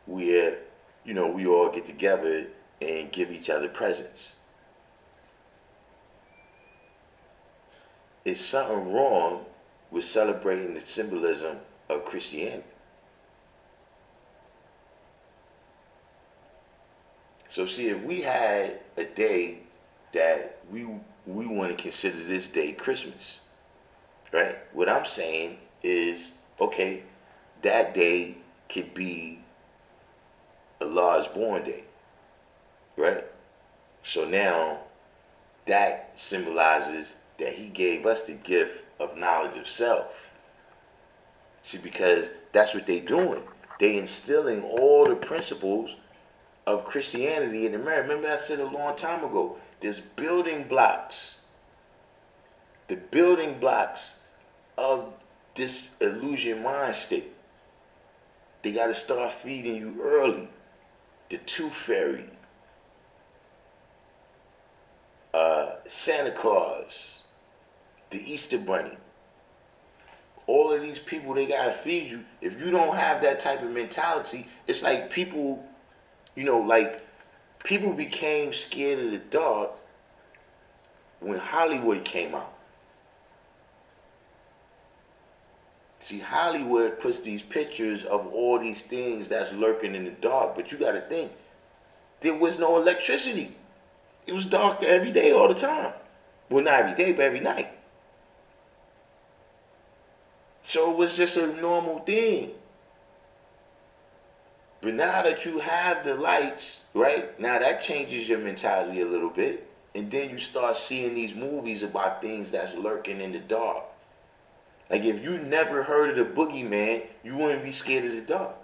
where, we all get together and give each other presents. It's something wrong with celebrating the symbolism of Christianity. So see, if we had a day that we want to consider this day Christmas, right? What I'm saying is, okay, that day could be Allah's born day, right? So now that symbolizes that he gave us the gift of knowledge of self. See, because that's what they're doing. They instilling all the principles of Christianity in America. Remember I said a long time ago, there's building blocks. The building blocks of this illusion mind state. They got to start feeding you early. The Tooth Fairy, Santa Claus, the Easter Bunny. All of these people, they got to feed you. If you don't have that type of mentality, it's like people, people became scared of the dark when Hollywood came out. See, Hollywood puts these pictures of all these things that's lurking in the dark, but you got to think, there was no electricity. It was dark every day, all the time. Well, not every day, but every night. So it was just a normal thing. But now that you have the lights, right, now that changes your mentality a little bit. And then you start seeing these movies about things that's lurking in the dark. Like, if you never heard of the boogeyman, you wouldn't be scared of the dark.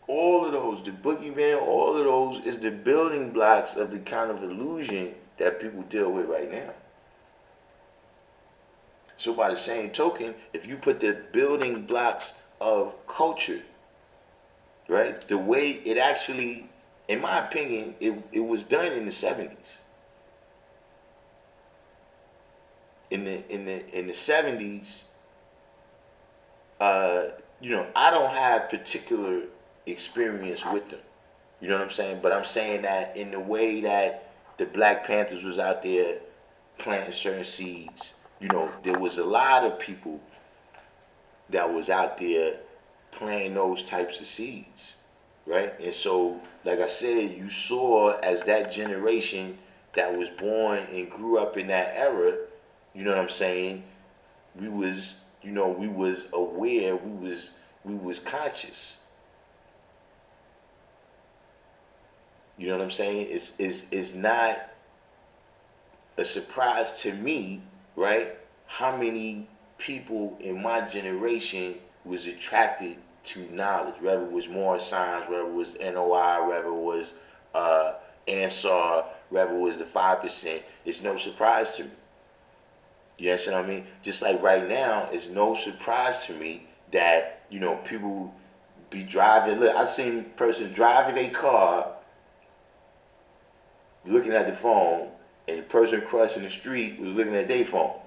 All of those, the boogeyman, all of those is the building blocks of the kind of illusion that people deal with right now. So by the same token, if you put the building blocks of culture, right, the way it actually, in my opinion, it was done in the 70s. In the 70s, I don't have particular experience with them. You know what I'm saying? But I'm saying that in the way that the Black Panthers was out there planting certain seeds, there was a lot of people that was out there planting those types of seeds, right? And so, like I said, you saw as that generation that was born and grew up in that era, you know what I'm saying, we was aware, we was conscious. You know what I'm saying? It's not a surprise to me, right, how many people in my generation was attracted to knowledge, whether it was Morris Science, whether it was NOI, whether it was Ansar, whether it was the 5%. It's no surprise to me. You understand what I mean? Just like right now, it's no surprise to me that, people be driving. Look, I seen a person driving a car, looking at the phone, and the person crossing the street was looking at their phone.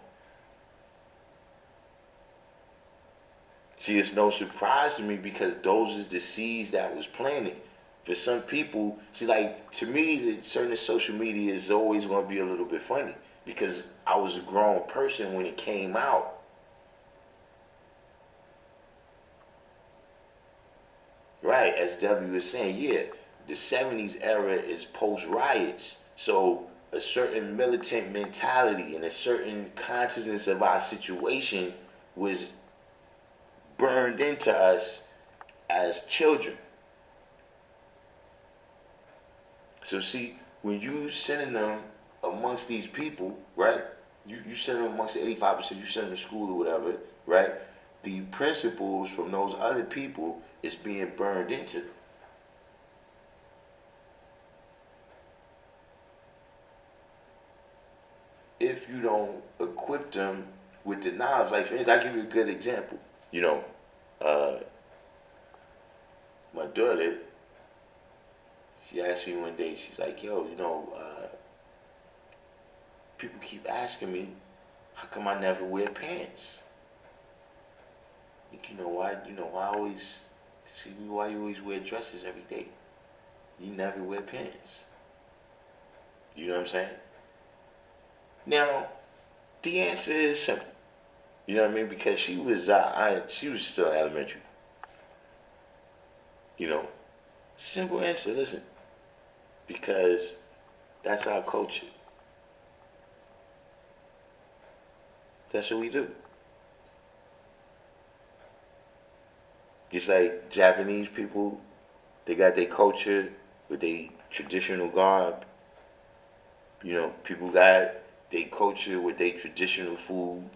See, it's no surprise to me because those is the seeds that was planted. For some people, see, like, to me, certain social media is always going to be a little bit funny because I was a grown person when it came out. Right, as W was saying, yeah, the 70s era is post riots. So a certain militant mentality and a certain consciousness of our situation was burned into us as children. So see, when you sending them amongst these people, right? You send them amongst the 85%, you send them to school or whatever, right? The principles from those other people is being burned into them. If you don't equip them with the knowledge, like for instance, I'll give you a good example. You know, uh, my daughter, she asked me one day, she's like, yo, people keep asking me, how come I never wear pants? Like, why always, see, why you always wear dresses every day? You never wear pants. You know what I'm saying? Now, the answer is simple. You know what I mean? Because she was still elementary. You know, simple answer. Listen, because that's our culture. That's what we do. Just like Japanese people, they got their culture with their traditional garb. You know, people got their culture with their traditional food.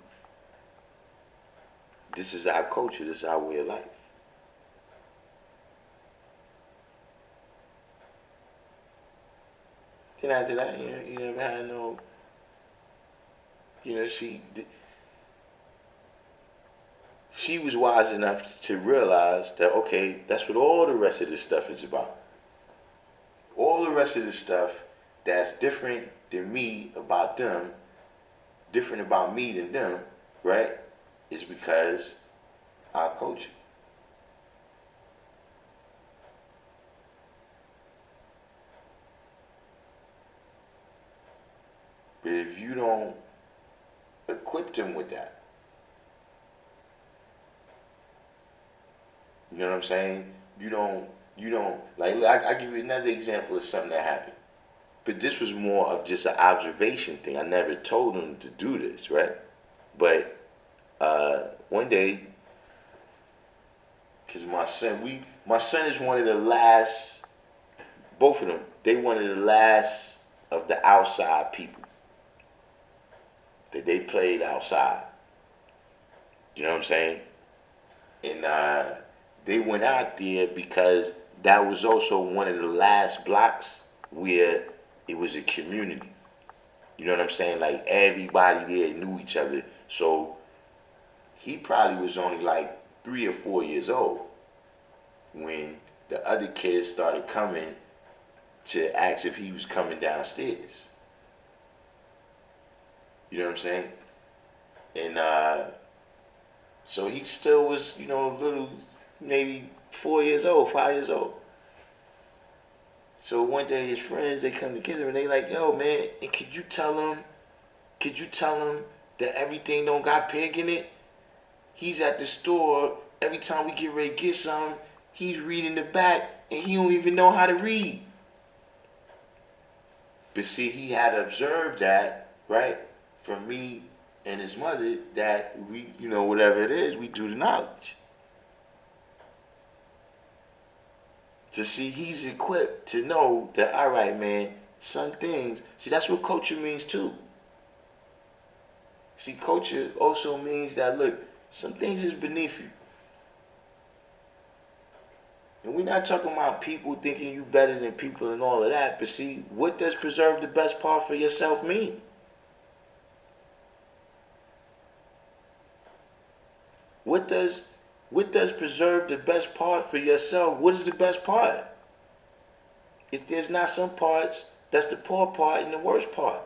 This is our culture. This is our way of life. Then after that, you never had no, she was wise enough to realize that, okay, that's what all the rest of this stuff is about. All the rest of this stuff that's different than me about them, different about me than them, right, is because our culture. But if you don't equip them with that, you know what I'm saying? You don't, like, I give you another example of something that happened. But this was more of just an observation thing. I never told them to do this, right? But one day, because my son is one of the last, both of them, they one of the last of the outside people that they played outside. You know what I'm saying? And they went out there because that was also one of the last blocks where it was a community. You know what I'm saying? Like everybody there knew each other. So he probably was only like 3 or 4 years old when the other kids started coming to ask if he was coming downstairs. You know what I'm saying? And so he still was, little, maybe 4 years old, 5 years old. So one day his friends, they come together and they like, yo man, and could you tell him that everything don't got pig in it? He's at the store, every time we get ready to get something, he's reading the back and he don't even know how to read. But see, he had observed that, right, from me and his mother, that we, whatever it is, we do the knowledge. To see he's equipped to know that, all right, man, some things, see, that's what culture means too. See, culture also means that, look, some things is beneath you. And we're not talking about people thinking you better than people and all of that, but see, what does preserve the best part for yourself mean? What does preserve the best part for yourself? What is the best part? If there's not some parts, that's the poor part and the worst part.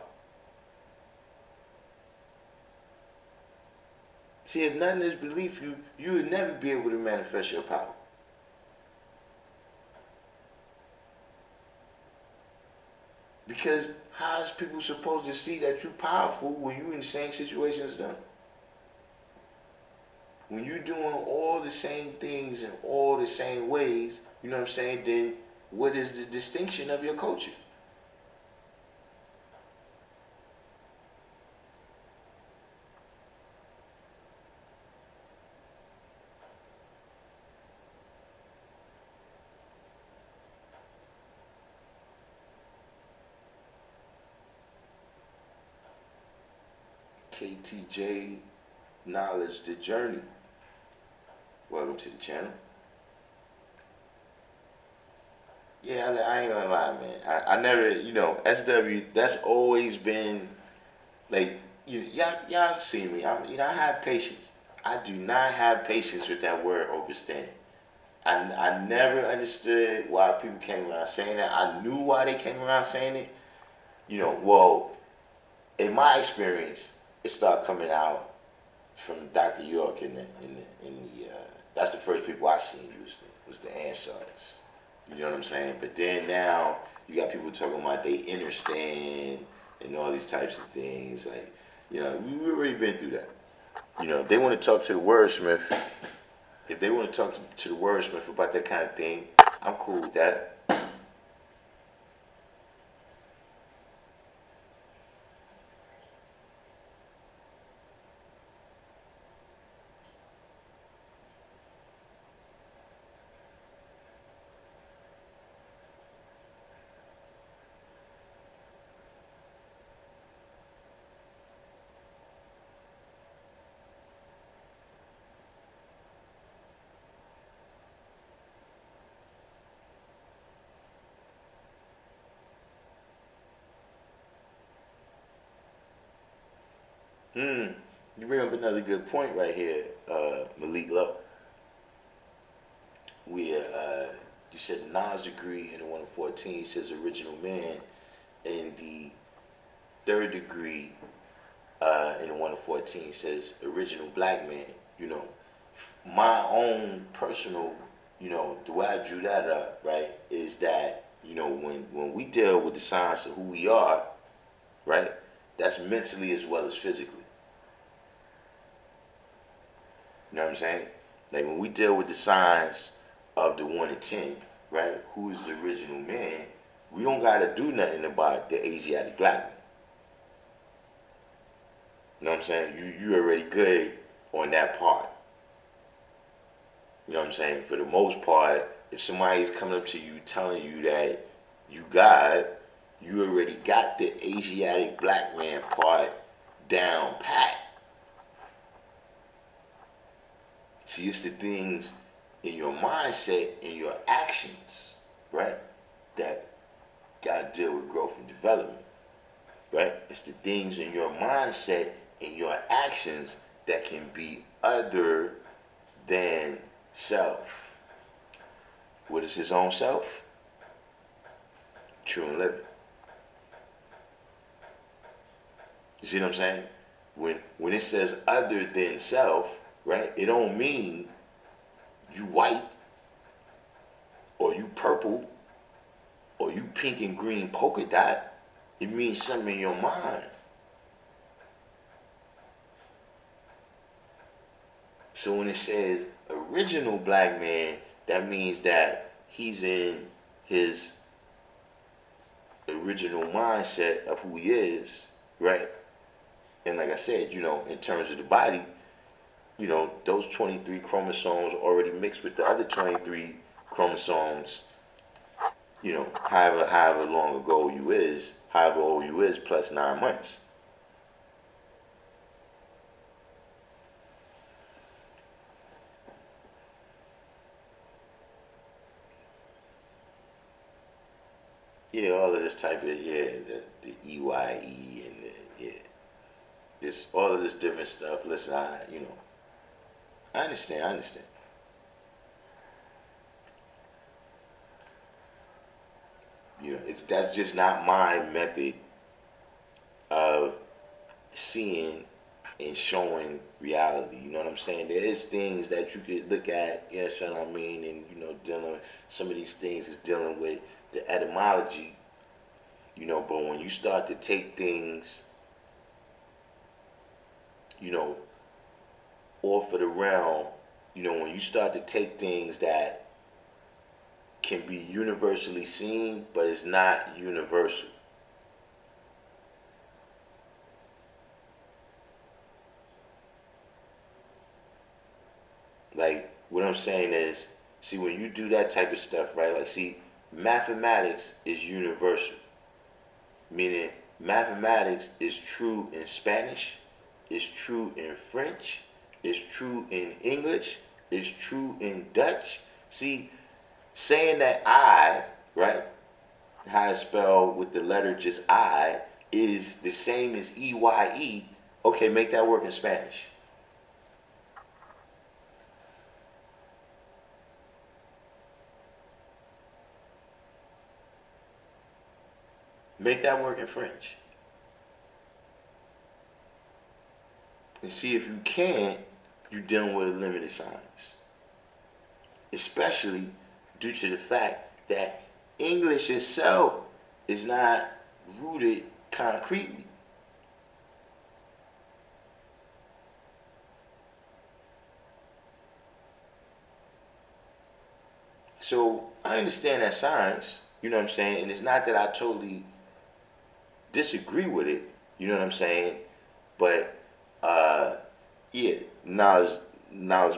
See, if nothing is beneath you, you would never be able to manifest your power. Because How is people supposed to see that you're powerful when you in the same situation as them? When you're doing all the same things in all the same ways, you know what I'm saying, then what is the distinction of your culture? KTJ Knowledge the Journey. Welcome to the channel. Yeah, I ain't gonna lie, man. I never, SW. That's always been like y'all see me. I have patience. I do not have patience with that word overstand. I never understood why people came around saying that. I knew why they came around saying it. Well, in my experience, it started coming out from Dr. York in the that's the first people I seen was the Ansars. You know what I'm saying? But then now you got people talking about they understand and all these types of things. Like, we already been through that. They want to talk to the wordsmith. If they want to talk to the wordsmith about that kind of thing, I'm cool with that. Hmm. You bring up another good point right here, Malik Lowe. You said the Nas degree in the 1 of 14 says original man, and the third degree in the 1 of 14 says original black man. You know, my own personal, the way I drew that up, right, is that, when we deal with the science of who we are, right, that's mentally as well as physically. You know what I'm saying? Like when we deal with the signs of the 1 in 10, right? Who is the original man? We don't gotta do nothing about the Asiatic black man. You know what I'm saying? You already good on that part. You know what I'm saying? For the most part, if somebody's coming up to you telling you that you God, you already got the Asiatic black man part down pat. See, it's the things in your mindset and your actions, right, that got to deal with growth and development, right? It's the things in your mindset and your actions that can be other than self. What is his own self? True and living. You see what I'm saying? When it says other than self, right, it don't mean you white or you purple or you pink and green polka dot. It means something in your mind. So when it says original black man, that means that he's in his original mindset of who he is, right? And like I said, in terms of the body, those 23 chromosomes already mixed with the other 23 chromosomes, however long ago you is, however old you is, plus 9 months. Yeah, all of this type of, the EYE and all of this different stuff. Listen, I understand. That's just not my method of seeing and showing reality. You know what I'm saying? There is things that you could look at, you know what I mean, and dealing some of these things is dealing with the etymology But when you start to take things, you know, off of the realm, when you start to take things that can be universally seen, but it's not universal. Like, what I'm saying is, see, when you do that type of stuff, right? Like, see, mathematics is universal, meaning mathematics is true in Spanish, it's true in French, it's true in English, it's true in Dutch. See, saying that I, right, how it's spelled with the letter just I, is the same as EYE, okay, make that work in Spanish. Make that work in French. And see, if you can't, you're dealing with a limited science. Especially due to the fact that English itself is not rooted concretely. So I understand that science, you know what I'm saying? And it's not that I totally disagree with it, you know what I'm saying? But yeah, Nas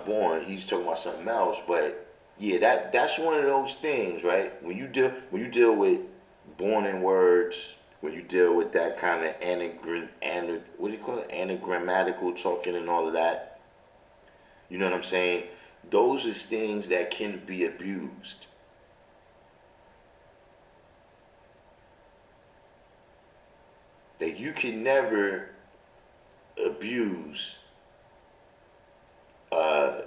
Born, he's talking about something else, but yeah, that's one of those things, right? When you deal with born in words, when you deal with that kind of what do you call it? Anagrammatical talking and all of that, you know what I'm saying? Those are things that can be abused. That you can never abuse uh,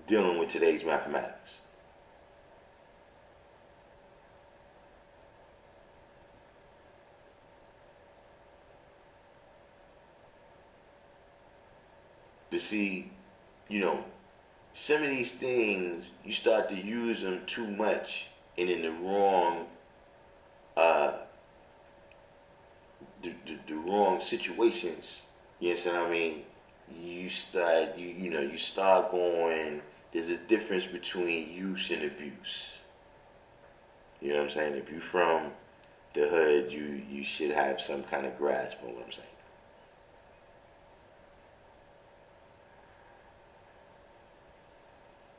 dealing with today's mathematics. But see, you know, some of these things you start to use them too much and in the wrong uh, the wrong situations. You know what I mean? You start going. There's a difference between use and abuse. You know what I'm saying? If you're from the hood, you should have some kind of grasp on what I'm saying.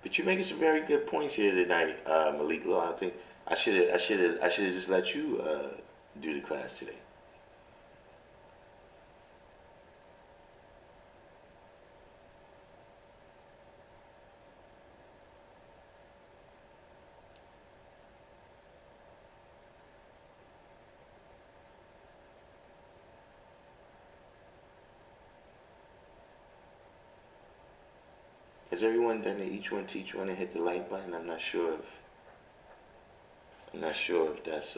But you're making some very good points here tonight, Malik Law. I think I should have just let you do the class today. Has everyone done the each one teach one and hit the like button? I'm not sure if that's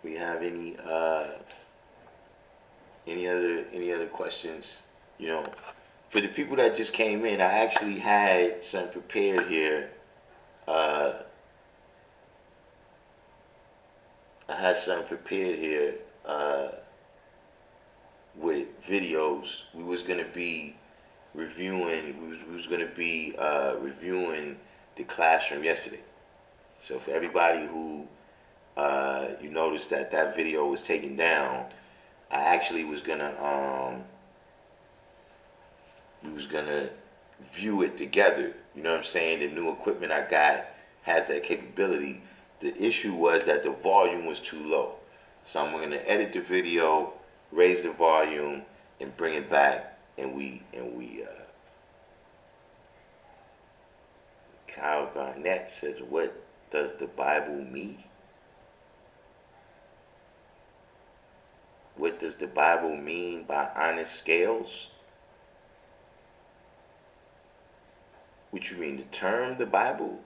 we have any other questions, you know. For the people that just came in, I actually had some prepared here. Uh, I had some prepared here with videos. We was gonna be reviewing the classroom yesterday. So for everybody who you noticed that video was taken down, I actually was gonna we was gonna view it together. You know what I'm saying? The new equipment I got has that capability. The issue was that the volume was too low. So I'm gonna edit the video, raise the volume, and bring it back, and we Kyle Garnett says, what does the Bible mean? What does the Bible mean by honest scales? What you mean, the term the Bible?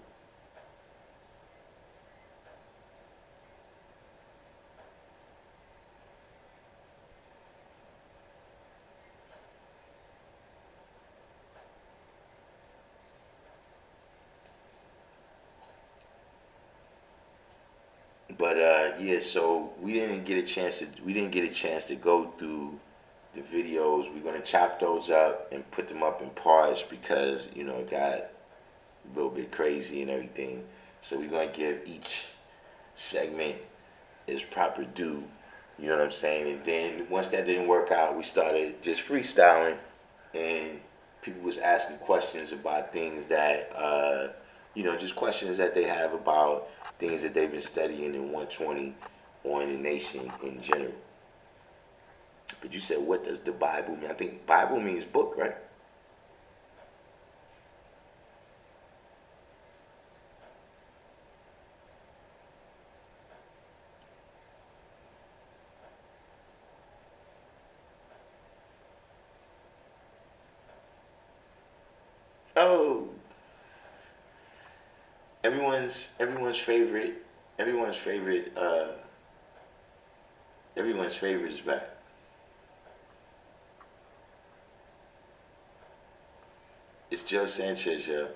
But yeah, so we didn't get a chance to go through the videos. We're gonna chop those up and put them up in parts because it got a little bit crazy and everything. So we're gonna give each segment its proper due. You know what I'm saying? And then once that didn't work out, we started just freestyling, and people was asking questions about things that just questions that they have about things that they've been studying in 120 or in the nation in general. But you said, what does the Bible mean? I think Bible means book, right? Oh, everyone's favorite, everyone's favorite, everyone's favorite is back. It's Joe Sanchez, yo.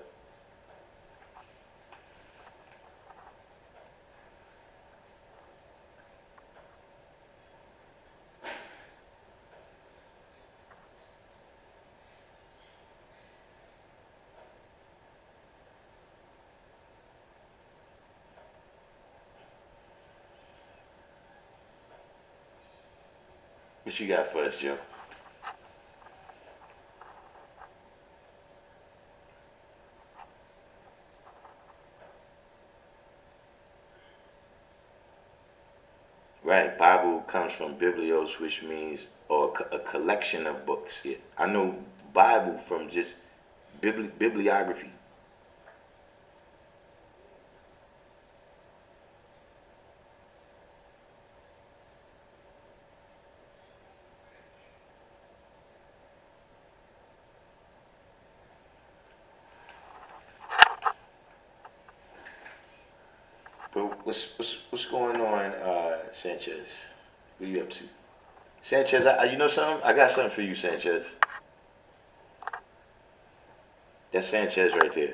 What you got for us, Joe? Right, Bible comes from biblios, which means a collection of books. Yeah, I know Bible from just bibliography. But what's going on, Sanchez? What are you up to, Sanchez? You know something? I got something for you, Sanchez. That's Sanchez right there.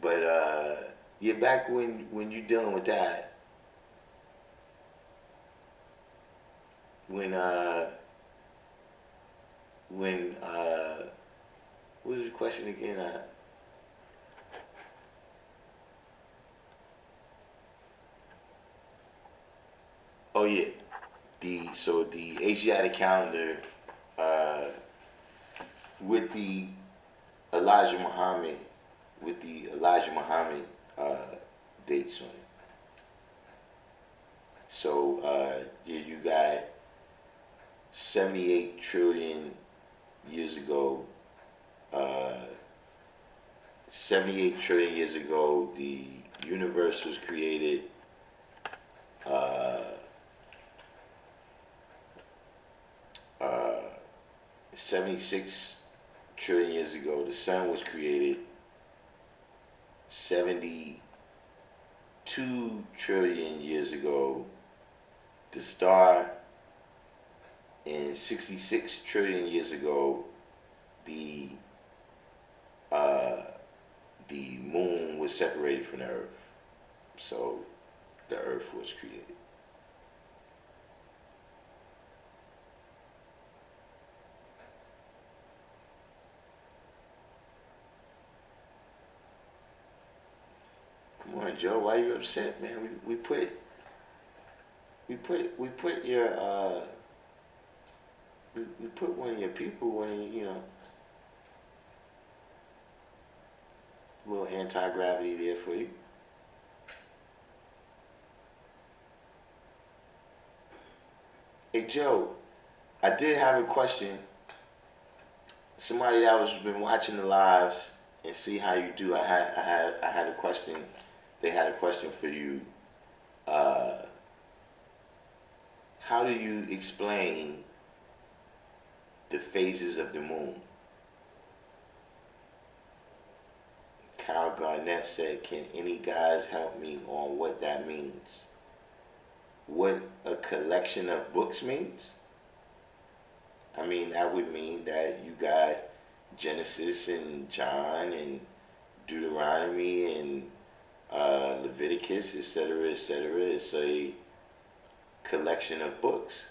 But yeah, back when you dealing with that, when uh when what was the question again? Oh yeah, the Asiatic calendar uh, with the Elijah Muhammad with the Elijah Muhammad dates on it. So yeah, you got 78 trillion years ago. Uh, 78 trillion years ago, the universe was created. Uh, uh, 76 trillion years ago, the sun was created. 72 trillion years ago, the star, and 66 trillion years ago, the uh, the moon was separated from the earth. So the earth was created. on, Joe. Why you upset, man? We put your we put one of your people when a little anti-gravity there for you. Hey Joe, I did have a question. Somebody that was been watching the lives and see how you do. I had a question. They had a question for you. Uh, how do you explain the phases of the moon? Kyle Garnett said, "Can any guys help me on what that means? What a collection of books means?" I mean, that would mean that you got Genesis and John and Deuteronomy and Leviticus, etc., etc. It's a collection of books.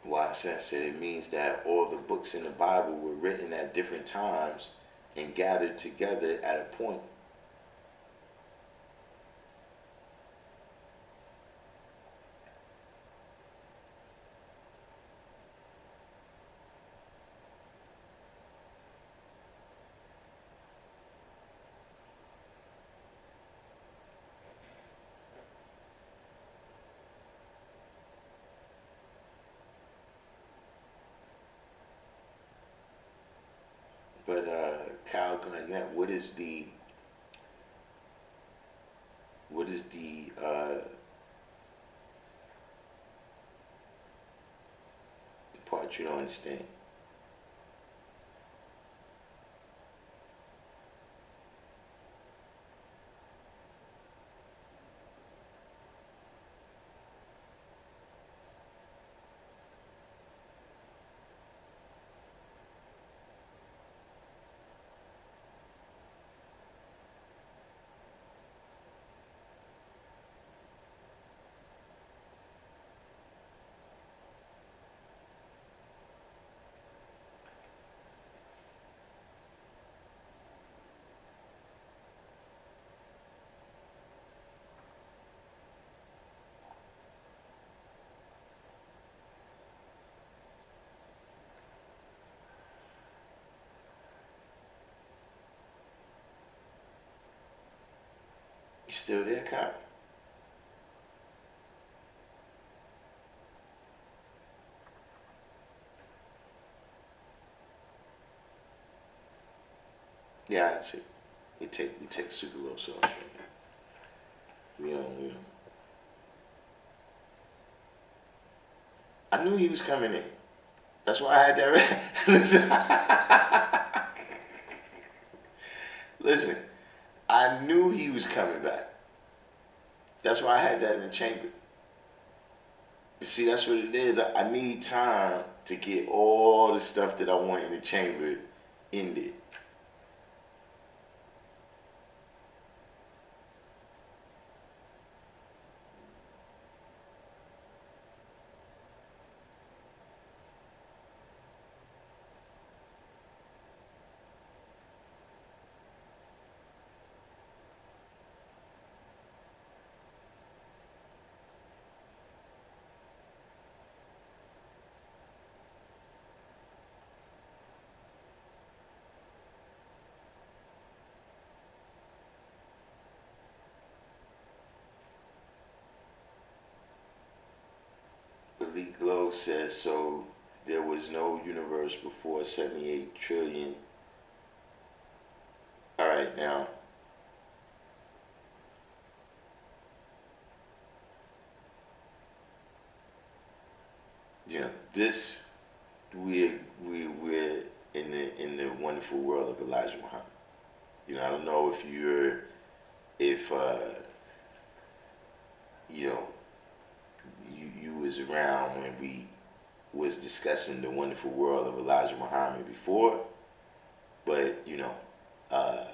Watson said it means that all the books in the Bible were written at different times and gathered together at a point. But Kyle Garnett, what is the part you don't understand? You still there, Kyle? Yeah, I see. You take sucralose off. We don't. I knew he was coming in. That's why I had that. Listen, listen. I knew he was coming back. That's why I had that in the chamber. You see, that's what it is. I need time to get all the stuff that I want in the chamber in there. Elite Glow says so. There was no universe before 78 trillion. All right, now this we're in the wonderful world of Elijah Muhammad. I don't know if you know, you was around when we was discussing the wonderful world of Elijah Muhammad before, but uh,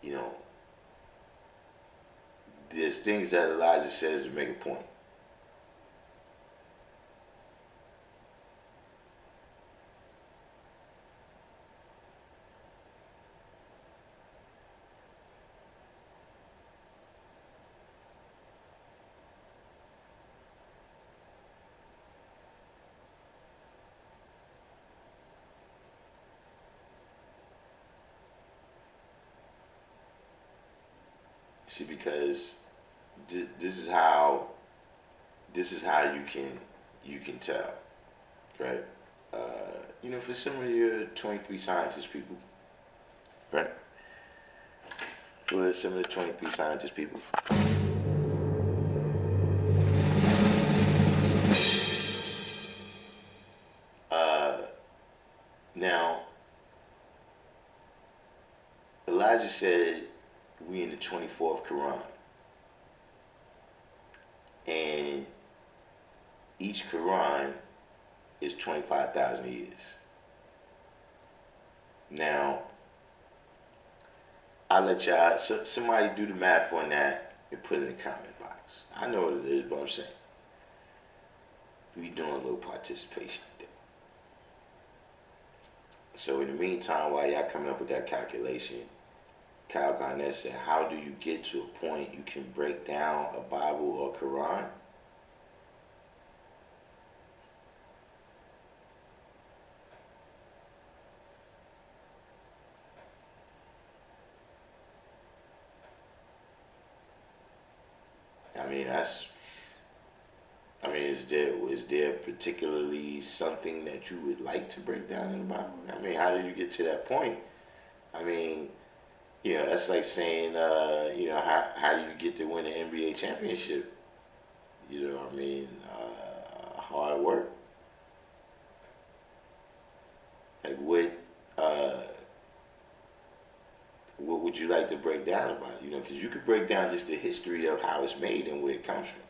you know, there's things that Elijah says to make a point. See, because this is how you can tell, right? For some of your 23 scientist people, right? For some of the 23 scientist people, uh, now Elijah said we in the 24th Quran, and each Quran is 25,000 years. Now, I'll let y'all, somebody do the math on that and put it in the comment box. I know what it is, but I'm saying, we doing a little participation there. So in the meantime, while y'all coming up with that calculation, Kyle Garnett said, how do you get to a point you can break down a Bible or Quran? Is there particularly something that you would like to break down in the Bible? How did you get to that point? I mean, that's like saying, how do you get to win an NBA championship? Hard work. Like what would you like to break down about it? Because you could break down just the history of how it's made and where it comes from.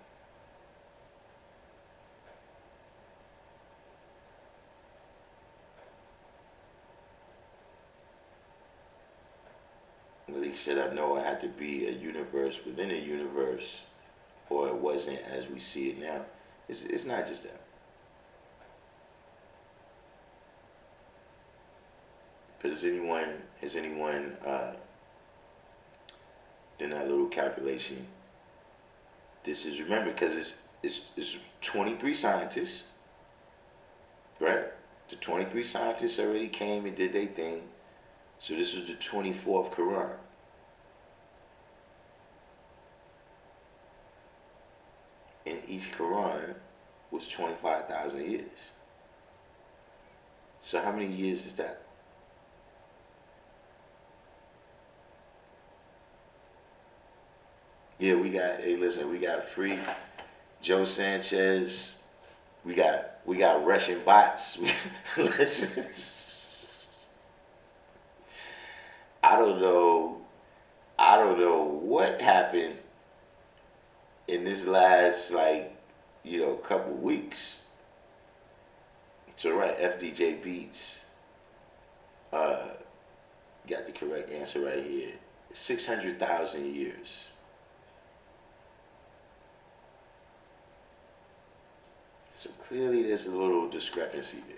Well, he said, I know it had to be a universe within a universe, or it wasn't as we see it now. It's not just that. But has anyone done that little calculation? This is, remember, because it's 23 scientists, right? The 23 scientists already came and did their thing. So this was the 24th Quran. And each Quran was 25,000 years. So how many years is that? Yeah, we got Free, Joe Sanchez, we got Russian bots. Listen. I don't know what happened in this last couple weeks. So right, FDJ Beats got the correct answer right here. 600,000 years. So clearly there's a little discrepancy there.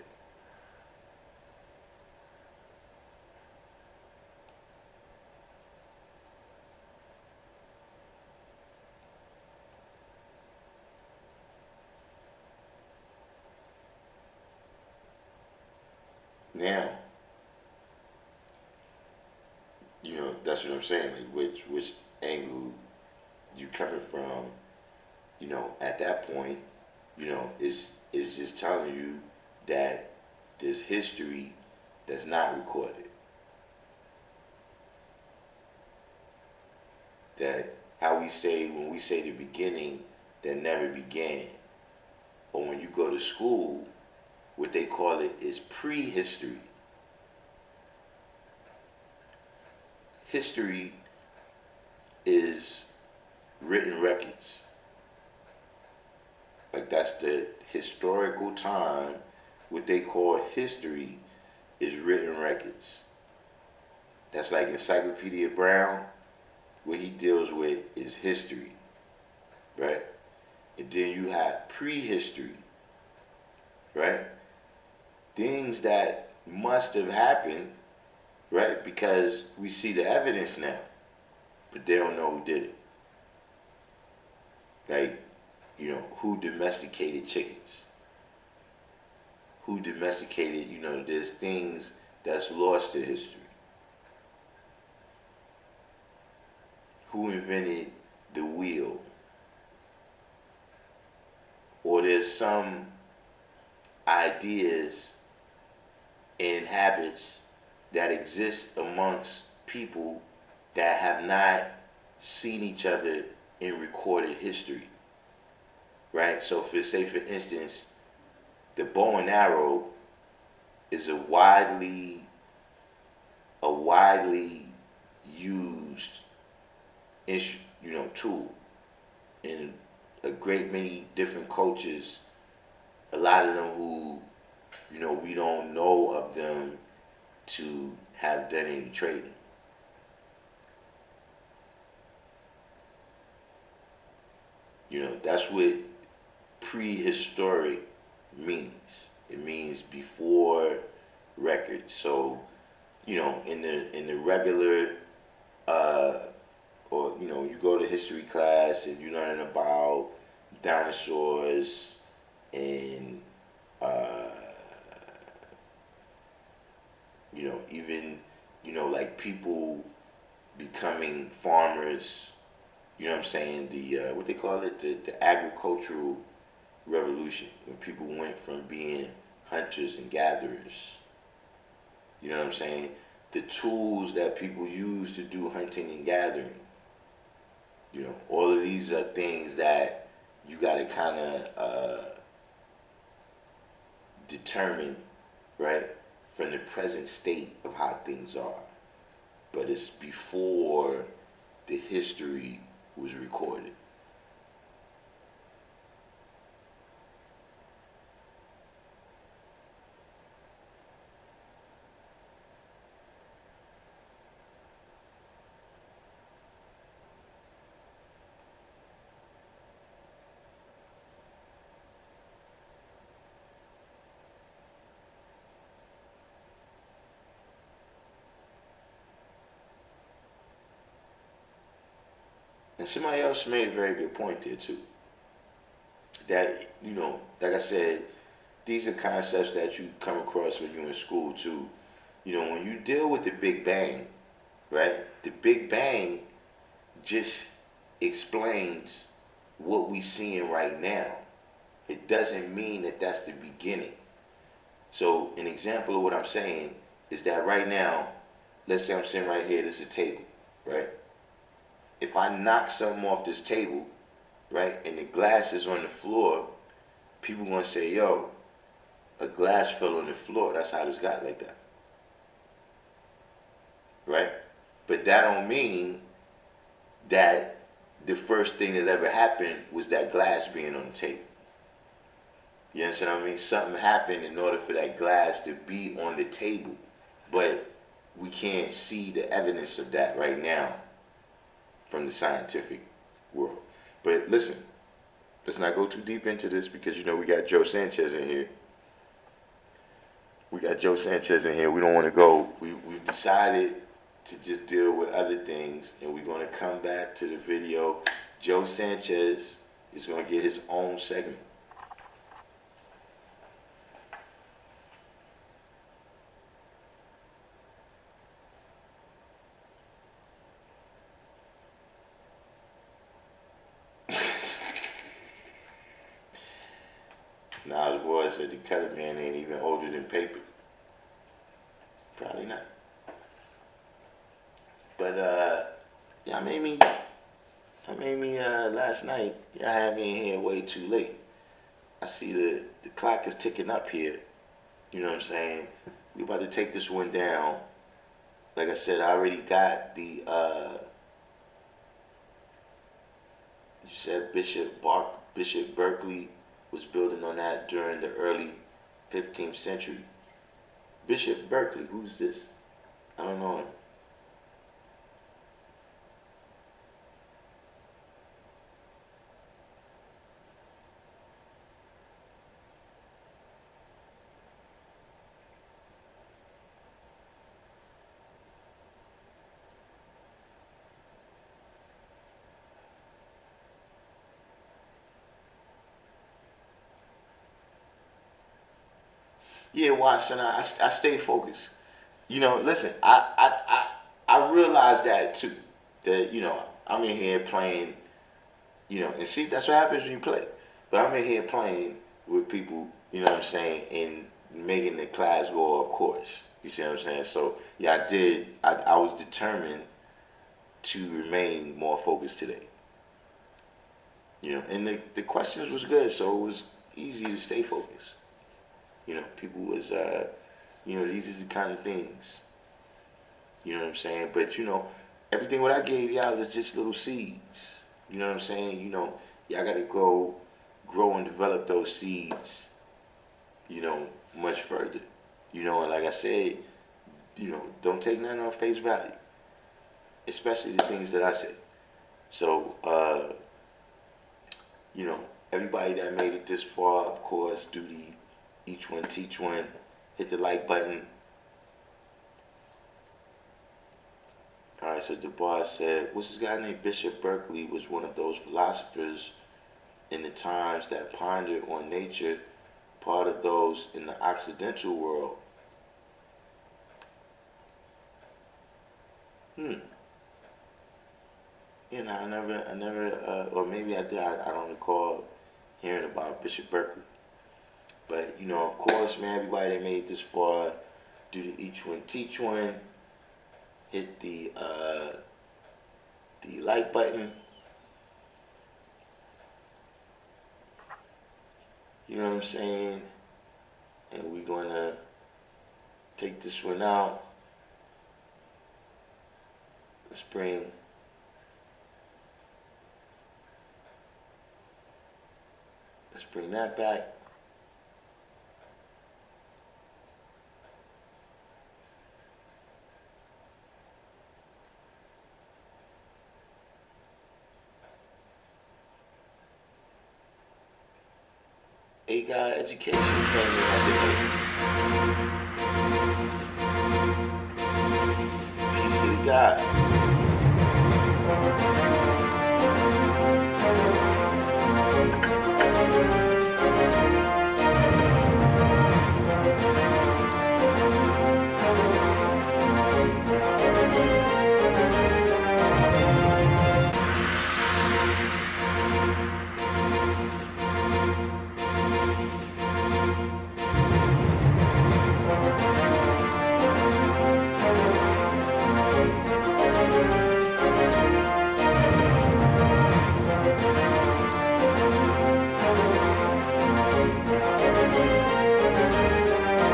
Now, that's what I'm saying. Like which angle you coming from? At that point, is just telling you that there's history that's not recorded. That how we say when we say the beginning that never began, or when you go to school, what they call it is prehistory. History is written records. Like that's the historical time. What they call history is written records. That's like Encyclopedia Brown. What he deals with is history, right? And then you have prehistory, right? Things that must have happened, right? Because we see the evidence now, but they don't know who did it. Like, who domesticated chickens? Who domesticated, there's things that's lost to history. Who invented the wheel? Or there's some ideas and habits that exist amongst people that have not seen each other in recorded history, right? So for instance, the bow and arrow is a widely used tool in a great many different cultures. A lot of them who, we don't know of them to have done any trading. That's what prehistoric means. It means before record. So, in the regular or you go to history class and you learn about dinosaurs and even like people becoming farmers. You know what I'm saying? The what they call it, the agricultural revolution, when people went from being hunters and gatherers. You know what I'm saying? The tools that people use to do hunting and gathering. All of these are things that you got to kind of determine, right, from the present state of how things are. But it's before the history was recorded. And somebody else made a very good point there too. That, like I said, these are concepts that you come across when you're in school too. When you deal with the Big Bang, right? The Big Bang just explains what we seeing right now. It doesn't mean that that's the beginning. So an example of what I'm saying is that right now, let's say I'm sitting right here, this is a table, right? If I knock something off this table, right, and the glass is on the floor, people gonna say, yo, a glass fell on the floor. That's how this got like that. Right? But that don't mean that the first thing that ever happened was that glass being on the table. You understand what I mean? Something happened in order for that glass to be on the table. But we can't see the evidence of that right now from the scientific world. But listen, let's not go too deep into this because we got Joe Sanchez in here. We don't want to go. We've decided to just deal with other things, and we're going to come back to the video. Joe Sanchez is going to get his own segment. Nas Boy said the color man ain't even older than paper. Probably not. But y'all made me last night. Y'all had me in here way too late. I see the clock is ticking up here. You know what I'm saying? We about to take this one down. Like I said, I already got the said Bishop Berkeley was building on that during the early 15th century. Bishop Berkeley, who's this? I don't know him. Yeah, Watson, I stay focused. Listen, I realize that too. That, I'm in here playing, and see, that's what happens when you play. But I'm in here playing with people, you know what I'm saying, and making the class go of course. You see what I'm saying? So, yeah, I did. I was determined to remain more focused today. And the questions was good, so it was easy to stay focused. People was, these are the kind of things, you know what I'm saying? But, everything what I gave y'all is just little seeds. You know what I'm saying? Y'all got to go grow and develop those seeds, much further. And like I said, don't take nothing on face value, especially the things that I said. So, everybody that made it this far, of course, do the each one teach one, hit the like button. Alright, so DeBar said, what's this guy named Bishop Berkeley was one of those philosophers in the times that pondered on nature, part of those in the Occidental world. I never, or maybe I did, I don't recall hearing about Bishop Berkeley. But, of course, man, everybody that made it this far, do the each one teach one, hit the like button. You know what I'm saying? And we're going to take this one out. Let's bring that back. A-God education training. Peace to the God.